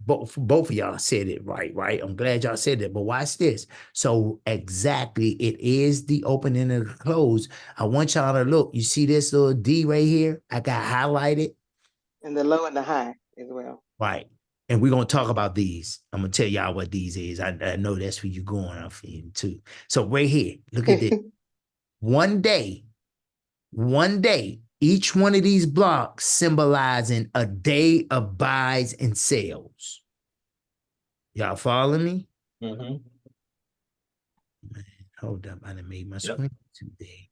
Both of y'all said it right. I'm glad y'all said that. But watch this. So exactly, it is the opening and the close. I want y'all to look. You see this little D right here? I got highlighted. And the low and the high as well. Right. And we're gonna talk about these. I'm gonna tell y'all what these is. I know that's where you're going off in too. So right here, look at this. One day, each one of these blocks symbolizing a day of buys and sales. Y'all follow me? Mm-hmm. Hold up, I done made my screen too big.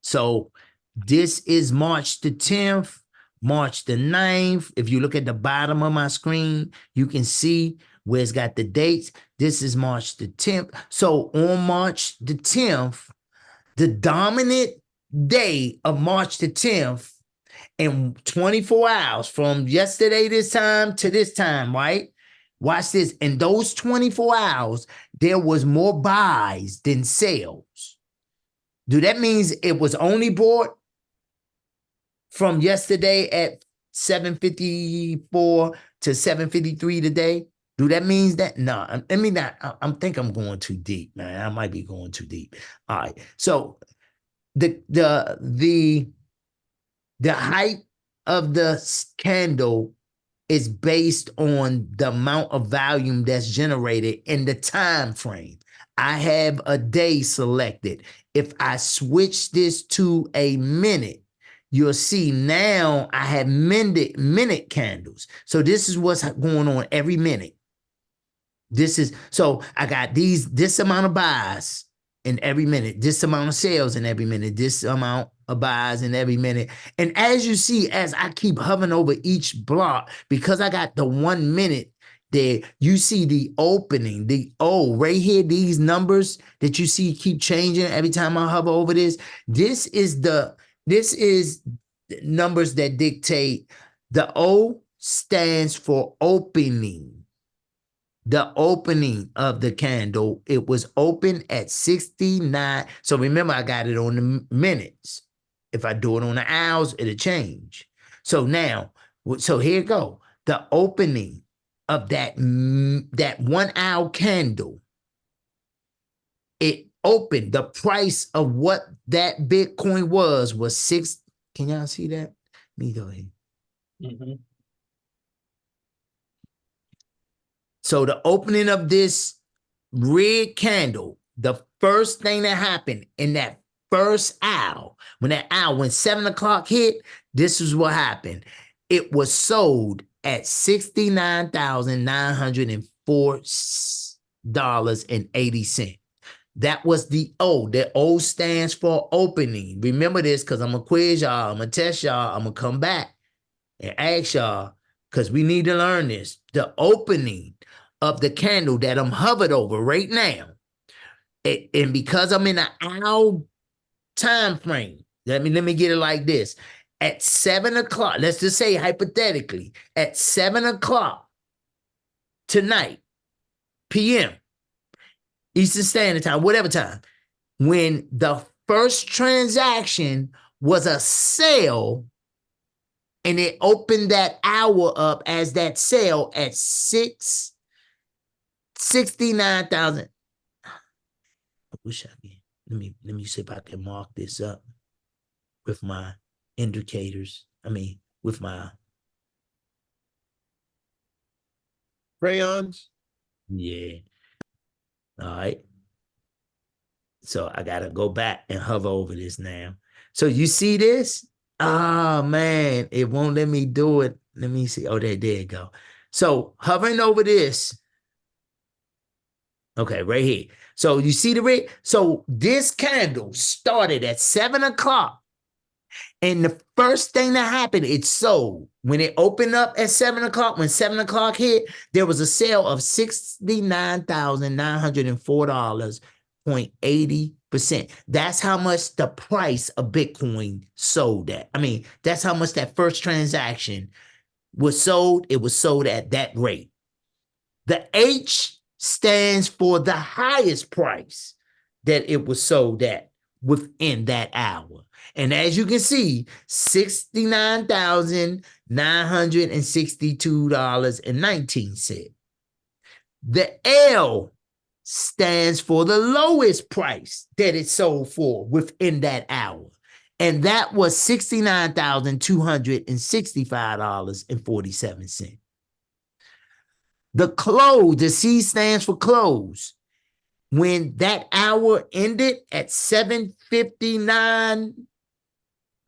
So this is March the 10th, March the 9th. If you look at the bottom of my screen, you can see where it's got the dates. This is March the 10th. So on March the 10th, the dominant day of March the 10th, in 24 hours from yesterday this time to this time, right? Watch this. In those 24 hours, there was more buys than sales. Do that means it was only bought from yesterday at 7:54 to 7:53 today? Do that means that? No, I mean that. I think I'm going too deep, man. I might be going too deep. All right. So the height of the candle is based on the amount of volume that's generated in the time frame. I have a day selected. If I switch this to a minute, you'll see now I have minute candles. So this is what's going on every minute. So I got this amount of buys in every minute, this amount of sales in every minute, this amount of buys in every minute. And as you see, as I keep hovering over each block, because I got the 1 minute there, you see the opening, right here, these numbers that you see keep changing every time I hover over this. This is numbers that dictate. The O stands for opening. The opening of the candle, it was open at 69. So remember, I got it on the minutes. If I do it on the hours, it'll change. So now, so here you go. The opening of that 1 hour candle, it opened. The price of what that Bitcoin was six. Can y'all see that? Let me go ahead. Mm-hmm. So the opening of this red candle, the first thing that happened in that first hour, when 7 o'clock hit, this is what happened. It was sold at $69,904.80. That was the O. The O stands for opening. Remember this, because I'm going to quiz y'all. I'm going to test y'all. I'm going to come back and ask y'all, because we need to learn this. The opening of the candle that I'm hovered over right now, and because I'm in an hour time frame, let me get it like this. At 7 o'clock, let's just say hypothetically, at 7 o'clock tonight, p.m., Eastern Standard Time, whatever time, when the first transaction was a sale, and it opened that hour up as that sale at 69,000. I wish I could. Let me see if I can mark this up with my indicators. With my crayons. Yeah. All right. So I gotta go back and hover over this now. So you see this? Oh man, it won't let me do it. Let me see. Oh, there you go. So hovering over this. Okay, right here. So you see the red? So this candle started at 7 o'clock. And the first thing that happened, it sold. When it opened up at 7 o'clock, when 7 o'clock hit, there was a sale of $69,904.80. That's how much the price of Bitcoin sold at. That's how much that first transaction was sold. It was sold at that rate. The H stands for the highest price that it was sold at within that hour. And as you can see, $69,962.19. The L stands for the lowest price that it sold for within that hour. And that was $69,265.47. The close, the C stands for close. When that hour ended at 7:59.99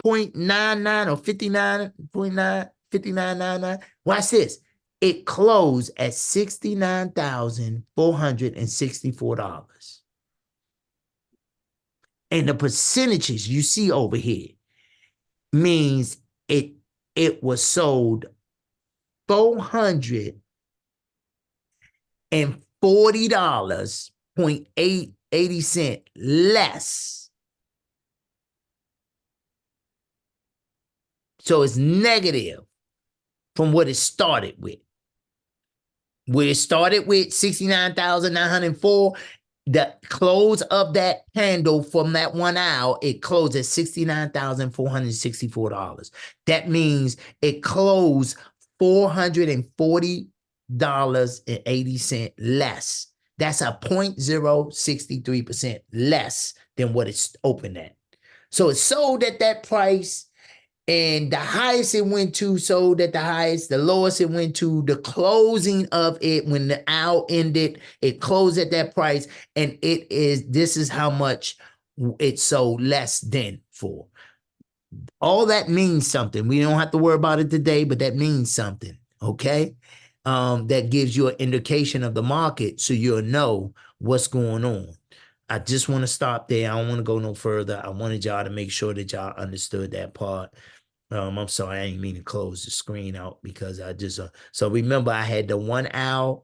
or 59.99, watch this. It closed at $69,464. And the percentages you see over here means it was sold and $40.80 less. So it's negative from what it started with. Where it started with 69,904, the close of that candle from that 1 hour, it closed at $69,464. That means it closed $440.80 less. That's a 0.063% less than what it's opened at. So it sold at that price, and the highest it went to sold at the highest, the lowest it went to, the closing of it when the hour ended, it closed at that price, and this is how much it sold less than for. All that means something. We don't have to worry about it today, but that means something, okay? That gives you an indication of the market so you'll know what's going on. I just want to stop there. I don't want to go no further. I wanted y'all to make sure that y'all understood that part. I'm sorry, I ain't mean to close the screen out because I just so remember I had the 1 hour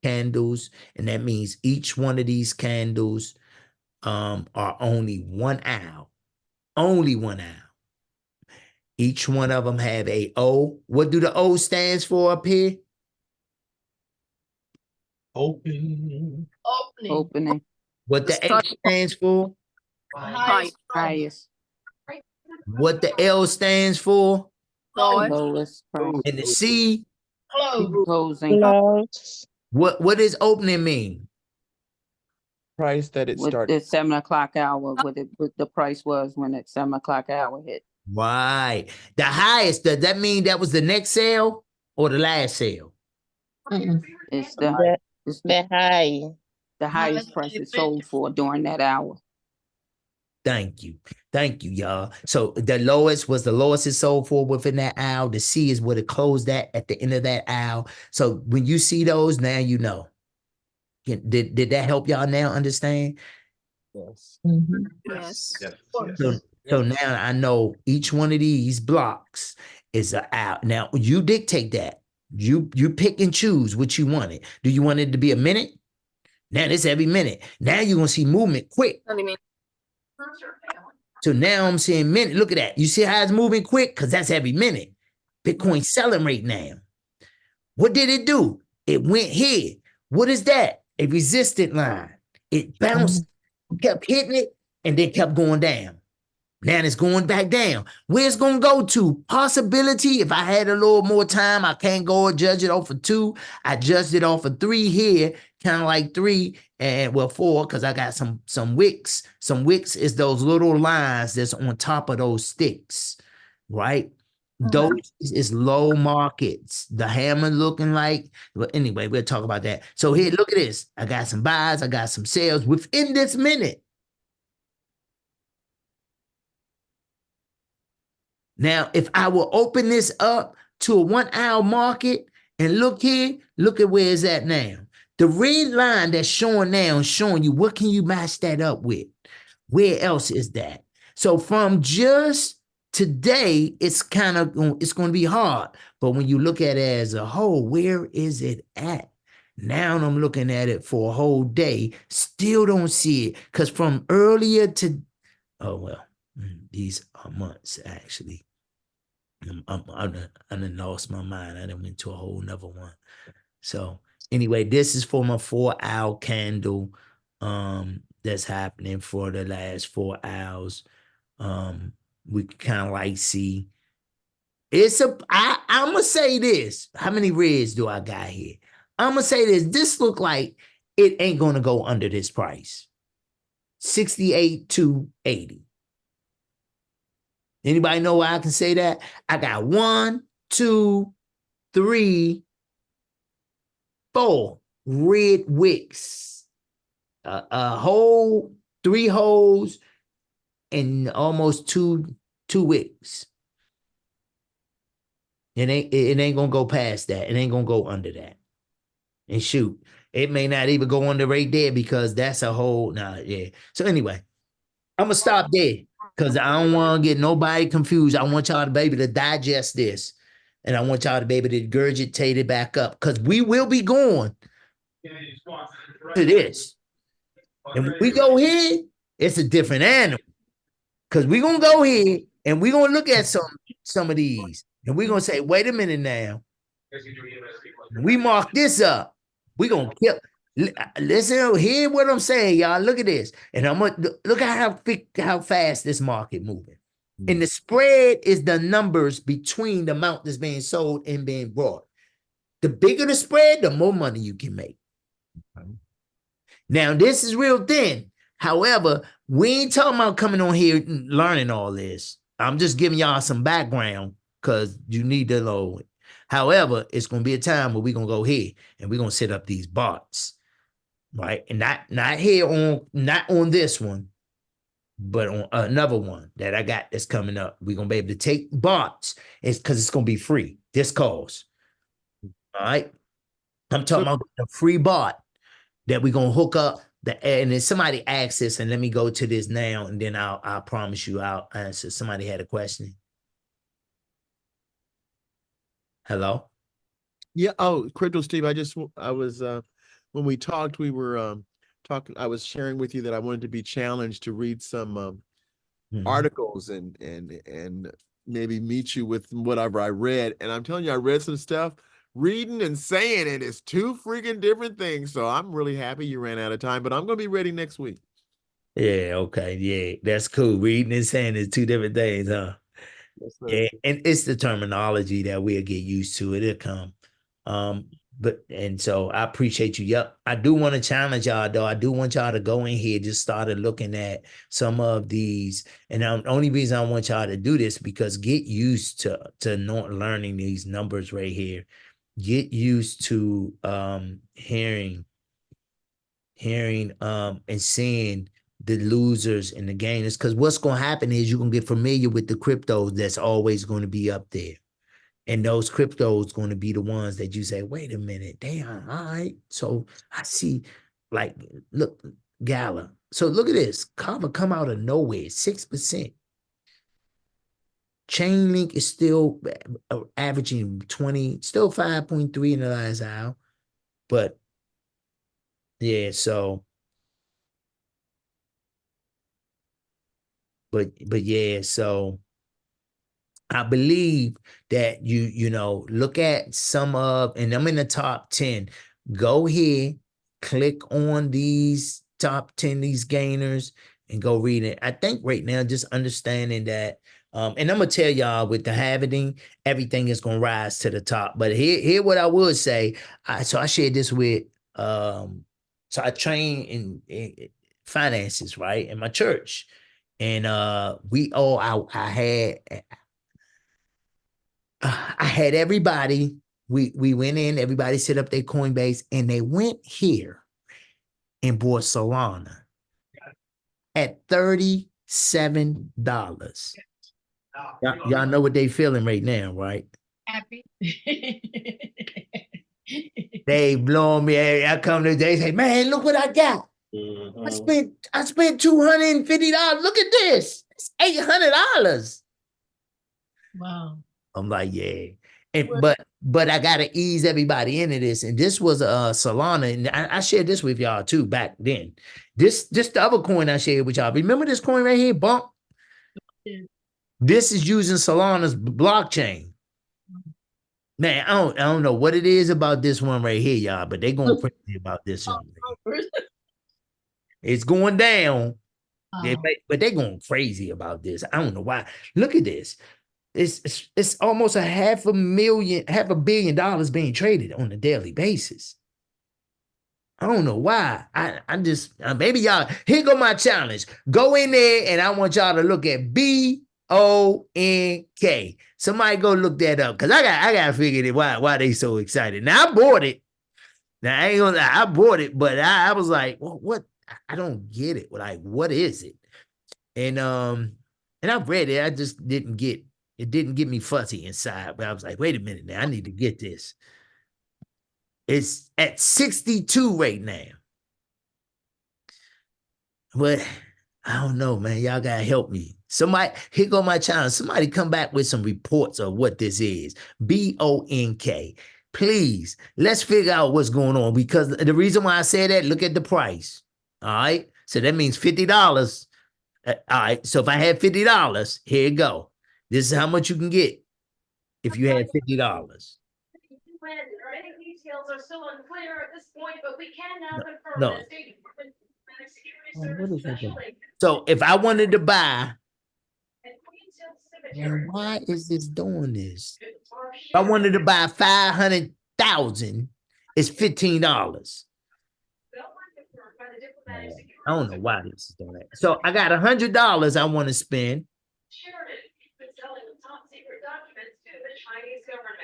candles, and that means each one of these candles are only 1 hour. Only 1 hour. Each one of them have a O. What do the O stands for up here? Open. Opening. What the H stands for? Highest. Highest. What the L stands for? Lowest price. And the C? Close. Closing. Close. What does opening mean? Price that it With started. the 7 o'clock hour, what the price was when that 7 o'clock hour hit. Right. The highest, does that mean that was the next sale or the last sale? It's The the high. highest price it sold for during that hour. Thank you. Thank you, y'all. So the lowest was the lowest it sold for within that hour. The C is what it closed at the end of that hour. So when you see those, now you know. Did that help y'all now understand? Yes. Yes. So now I know each one of these blocks is an hour. Now you dictate that. You pick and choose what you want it. Do you want it to be a minute? Now this every minute. Now you're gonna see movement quick. So now I'm saying minute. Look at that. You see how it's moving quick? Because that's every minute. Bitcoin selling right now. What did it do? It went here. What is that? A resistant line. It bounced, kept hitting it, and then kept going down. Now it's going back down. Where's it going to go to? Possibility. If I had a little more time, I can't go and judge it off of 2. I judged it off of 3 here, kind of like 3 and 4, because I got some wicks. Some wicks is those little lines that's on top of those sticks, right? Those is low markets. The hammer looking like, well, anyway, we'll talk about that. So here, look at this. I got some buys, I got some sales within this minute. Now, if I will open this up to a 1 hour market and look here, look at where it's at now. The red line that's showing now is showing you what can you match that up with? Where else is that? So from just today, it's going to be hard. But when you look at it as a whole, where is it at? Now I'm looking at it for a whole day, still don't see it. Because from earlier to, oh, well, these are months, actually. I done lost my mind. I done went to a whole nother one. So anyway, this is for my 4 hour candle that's happening for the last 4 hours. We kind of like see I'm gonna say this. How many reds do I got here? I'm gonna say this. This look like it ain't gonna go under this price. 68 to 80. Anybody know why I can say that? I got 1, 2, 3, 4 red wicks. A hole, 3 holes, and almost two wicks. It ain't gonna go past that. It ain't gonna go under that. And shoot, it may not even go under right there because that's a whole. Nah, yeah. So anyway, I'm gonna stop there because I don't want to get nobody confused. I want y'all to be able to digest this, and I want y'all to be able to regurgitate it back up because we will be going to this. And when we go here, it's a different animal. Because we're gonna go here and we're gonna look at some of these, and we're gonna say, wait a minute now. We mark this up. We're gonna kill. Listen, hear what I'm saying, y'all. Look at this. And I'm gonna look at how fast this market moving. And the spread is the numbers between the amount that's being sold and being bought. The bigger the spread, the more money you can make. Now, this is real thin. However, we ain't talking about coming on here and learning all this. I'm just giving y'all some background because you need to know it. However, it's going to be a time where we're going to go here and we're going to set up these bots, right? And not on this one, but on another one that I got that's coming up. We're going to be able to take bots. It's because it's going to be free. This calls. All right. I'm talking about the free bot that we're going to hook up. And then somebody asks this, and let me go to this now, and then I'll promise you I'll answer. Somebody had a question. Hello? Yeah. Oh, Crypto Steve, I was when we talked, we were talking, I was sharing with you that I wanted to be challenged to read some articles and maybe meet you with whatever I read. And I'm telling you, I read some stuff. Reading and saying it is two freaking different things. So I'm really happy you ran out of time, but I'm going to be ready next week. Yeah, okay. Yeah, that's cool. Reading and saying is two different things, huh? Yes, yeah, and it's the terminology that we'll get used to. It'll come. And so I appreciate you. Yep. I do want to challenge y'all, though. I do want y'all to go in here, just started looking at some of these. And the only reason I want y'all to do this, because get used to not learning these numbers right here. Get used to hearing and seeing the losers and the gainers, because what's going to happen is you're going to get familiar with the cryptos that's always going to be up there. And those cryptos going to be the ones that you say, wait a minute, damn, all right. So I see, like, look, Gala. So look at this. Kava come out of nowhere, 6%. Chainlink is still averaging 20, still 5.3 in the last hour. But yeah, so but yeah, so I believe that you know, look at some of, and I'm in the top 10. Go here, click on these top 10, these gainers, and go read it. I think right now, just understanding that, and I'm gonna tell y'all with the halving, everything is gonna rise to the top. But here what I would say, so I shared this with, so I train in finances, right, in my church. And I had everybody, we went in, everybody set up their Coinbase, and they went here and bought Solana at $37. Y'all know what they feeling right now, right? Happy. They blowing me. I come today, say, man, look what I got. I spent $250. Look at this. It's $800. Wow. I'm like, yeah. And but I gotta ease everybody into this. And this was Solana, and I shared this with y'all too back then. This the other coin I shared with y'all. Remember this coin right here, Bump? Yeah. This is using Solana's blockchain. Man, I don't know what it is about this one right here, y'all, but they going crazy about this one. It's going down. But they're going crazy about this. I don't know why. Look at this. It's almost $500 million being traded on a daily basis. I don't know why. I just maybe y'all, here go my challenge. Go in there and I want y'all to look at BONK. Somebody go look that up, because I gotta figure it why they so excited. Now I bought it. Now I ain't gonna lie, I bought it, but I was like, well, what? I don't get it. Like, what is it? And I've read it. I just didn't get it. Didn't get me fuzzy inside. But I was like, wait a minute now. I need to get this. It's at 62 right now. But I don't know, man. Y'all gotta help me. Somebody, here go my channel. Somebody come back with some reports of what this is. BONK. please, let's figure out what's going on, because the reason why I say that, look at the price. All right. So that means $50. All right. So if I had $50, here you go. This is how much you can get if you had $50. Many details are still unclear at this point, but we can now confirm No. that State Department Homeland Security Oh, Service what is that Special thing? Agent So if I wanted to buy, and Queens Hill Cemetery. man, why is this doing this? Are If I sharing wanted to buy 500,000, it's $15. confirmed by the diplomatic security. I don't know why this is doing that. So I got $100 I want to spend. Sheridan been selling the top secret documents to the Chinese government.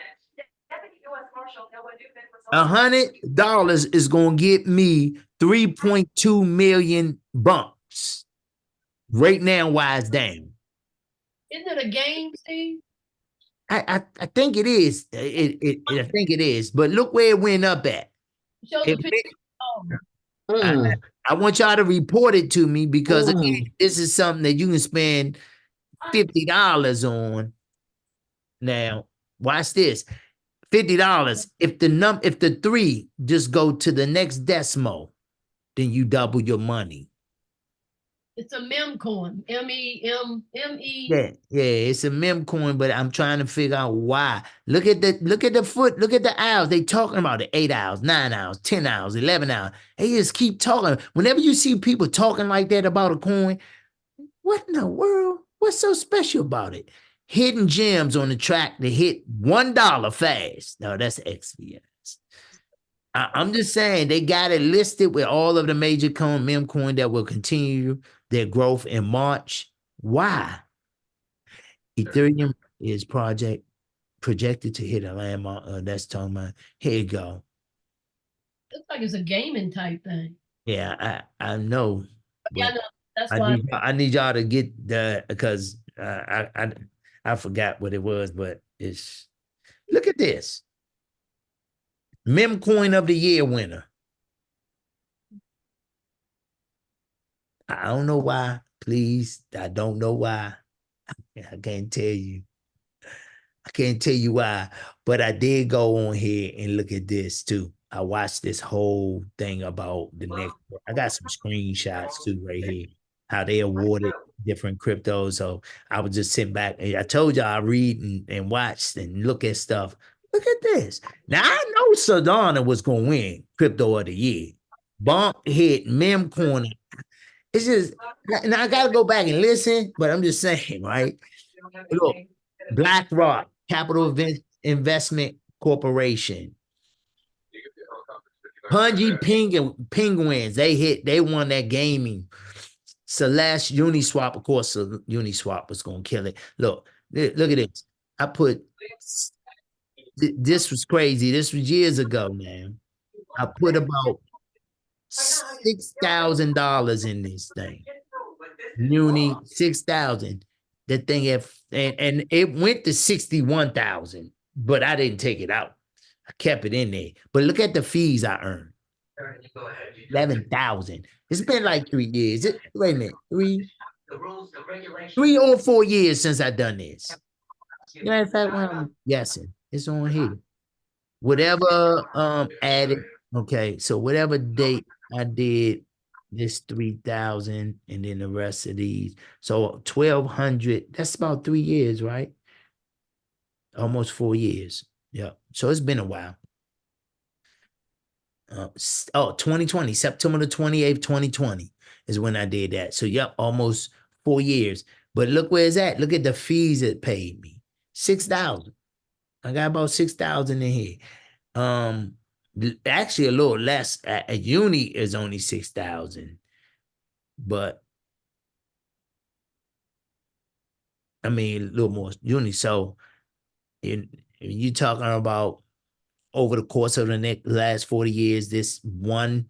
Deputy U.S. Marshal Noah Newman was $100 is gonna get me 3.2 million bucks. Right now, why it's down. Isn't it a game, Steve? I think it is. I think it is. But look where it went up at. Show It the picture. Oh, I want y'all to report it to me, because again, this is something that you can spend $50 on. Now, watch this. $50. If the three just go to the next decimal, then you double your money. it's a mem coin. M-E-M-M-E. Yeah, it's a meme coin, but I'm trying to figure out why. Look at the foot, look at the hours. They talking about it, 8 hours, 9 hours, 10 hours, 11 hours. They just keep talking. Whenever you see people talking like that about a coin, what in the world? What's so special about it? Hidden gems on the track to hit $1 fast. No, that's XVS. I'm just saying they got it listed with all of the major meme coin that will continue their growth in March. Why? Ethereum is projected to hit a landmark. That's talking about. Here you go. Looks like it's a gaming type thing. Yeah, I know. Yeah, I know. That's why. I need y'all to get the, because I forgot what it was, but it's, look at this. Meme coin of the year winner. I don't know why. Please, I don't know why. I can't tell you. I can't tell you why, but I did go on here and look at this too. I watched this whole thing about the next. I got some screenshots too right here, how they awarded different cryptos. So I was just sitting back. And I told you I read and watched and look at stuff. Look at this. Now I know Solana was going to win crypto of the year. Bump hit meme corner. It's just, now I got to go back and listen, but I'm just saying, right? Look, BlackRock Capital Investment Corporation, Punji Penguins, they won that gaming. Celeste Uniswap, of course, Uniswap was gonna kill it. Look at this. I put, this was crazy. This was years ago, man. I put about $6,000 in this thing. Uni, 6,000. That thing and it went to 61,000, but I didn't take it out. I kept it in there. But look at the fees I earned. 11,000. It's been like 3 years. Wait a minute, 3 or 4 years since I done this. In fact, when I'm guessing, it's on here. Whatever added. Okay, so whatever date I did this 3,000 and then the rest of these. So 1,200, that's about 3 years, right? Almost 4 years. Yeah. So it's been a while. 2020, September the 28th, 2020 is when I did that. So yep, almost 4 years. But look where it's at. Look at the fees it paid me. 6,000. I got about 6,000 in here. Actually a little less. At uni is only 6,000. But I mean a little more uni. So you talking about over the course of the last 40 years, this one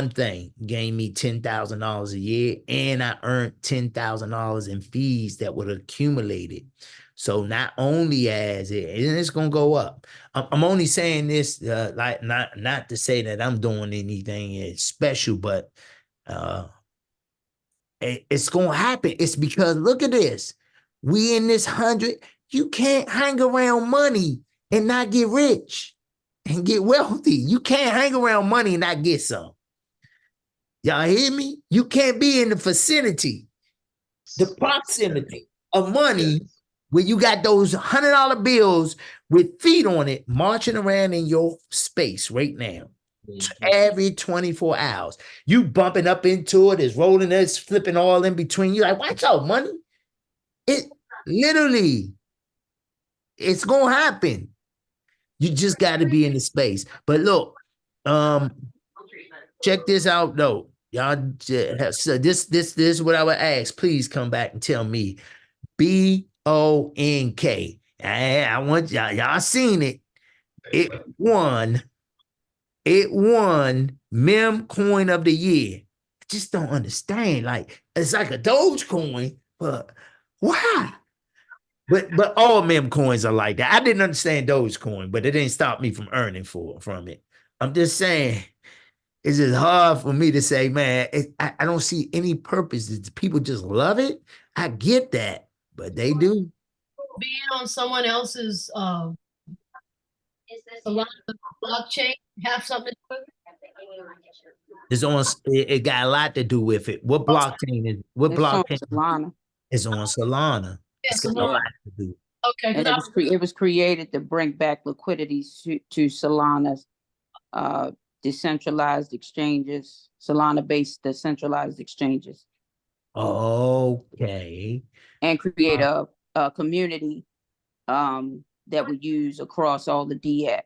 thing gave me $10,000 a year, and I earned $10,000 in fees that would accumulate it. So not only as it, and it's gonna go up. I'm only saying this like not to say that I'm doing anything special, but it's gonna happen. It's because look at this. We in this 100. You can't hang around money and not get rich and get wealthy. You can't hang around money and not get some. Y'all hear me? You can't be in the vicinity, the proximity of money where you got those $100 bills with feet on it marching around in your space right now. Every 24 hours. You bumping up into it, it's rolling, it's flipping all in between. You like, watch out, money. It literally, it's gonna happen. You just got to be in the space. But look, check this out though. Y'all, so this is what I would ask. Please come back and tell me. BONK. I want y'all seen it. It won meme coin of the year. I just don't understand. Like, it's like a Dogecoin, but why? But all meme coins are like that. I didn't understand Dogecoin, but it didn't stop me from earning from it. I'm just saying, it's just hard for me to say, man, I don't see any purpose. People just love it. I get that, but they do. Being on someone else's blockchain have something to do with it? It's on. It got a lot to do with it. What blockchain is? What It's on blockchain Solana. is on Solana? Yeah, It's got a lot to do. Okay, And it was created to bring back liquidity to Solana's decentralized exchanges, Solana-based decentralized exchanges. Okay. And create a community that we use across all the DX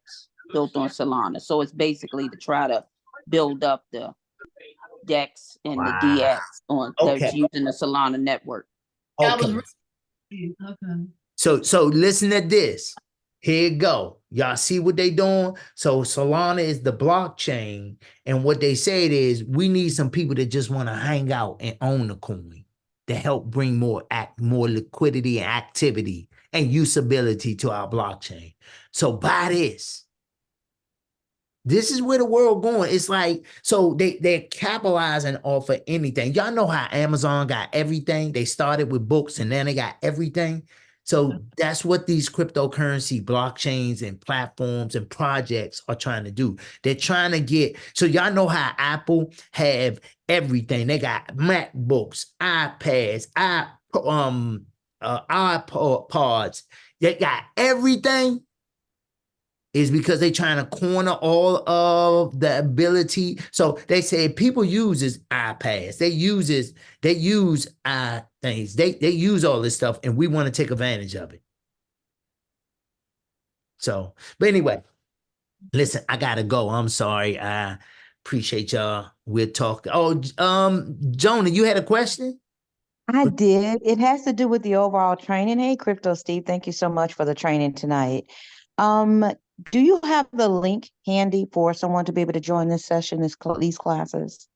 built on Solana. So it's basically to try to build up the DEX and the DX on that's using the Solana network. Okay. So listen to this. Here you go. Y'all see what they doing? So Solana is the blockchain, and what they said is we need some people that just want to hang out and own the coin to help bring more liquidity and activity and usability to our blockchain. So buy this. This is where the world going. It's like, so they're capitalizing off of anything. Y'all know how Amazon got everything. They started with books and then they got everything. So that's what these cryptocurrency blockchains and platforms and projects are trying to do. They're trying to get, so y'all know how Apple have everything. They got MacBooks, iPads, iPods. They got everything. Is because they're trying to corner all of the ability. So they say people uses iPads, they use things, they use all this stuff, and we want to take advantage of it. So, but anyway, listen, I gotta go. I'm sorry. I appreciate y'all. We'll talk. Oh, Jonah, you had a question? I did. It has to do with the overall training. Hey, Crypto Steve, thank you so much for the training tonight. Do you have the link handy for someone to be able to join this session, these classes?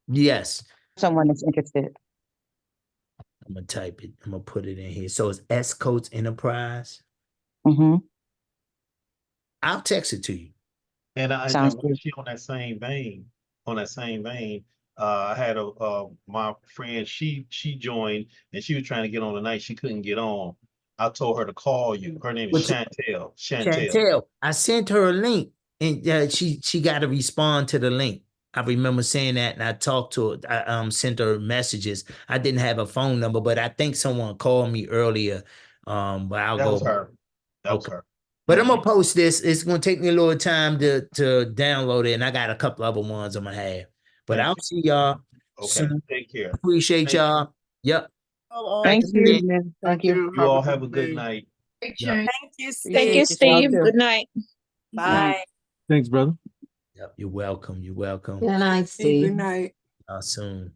Yes. Someone that's interested. I'm gonna type it. I'm gonna put it in here. So it's SCoates Enterprise. Mm-hmm. I'll text it to you. And I Sounds on that same vein, I had my friend, she joined and she was trying to get on tonight. She couldn't get on. I told her to call you. Her name is Chantel. Chantel. I sent her a link and she got to respond to the link. I remember saying that, and I talked to her. I sent her messages. I didn't have a phone number, but I think someone called me earlier. But I'll that go. was her. That was her. But I'm gonna post this. It's gonna take me a little time to download it, and I got a couple other ones I'm gonna have. But I'll see y'all. Okay. Soon. Take care. Appreciate y'all. Yep. Thank you. Thank you. You all have a good night. Yep. Thank you, Steve. Good night. Bye. Thanks, brother. Yep. You're welcome. You're welcome. Good night, Steve. Good night. Soon.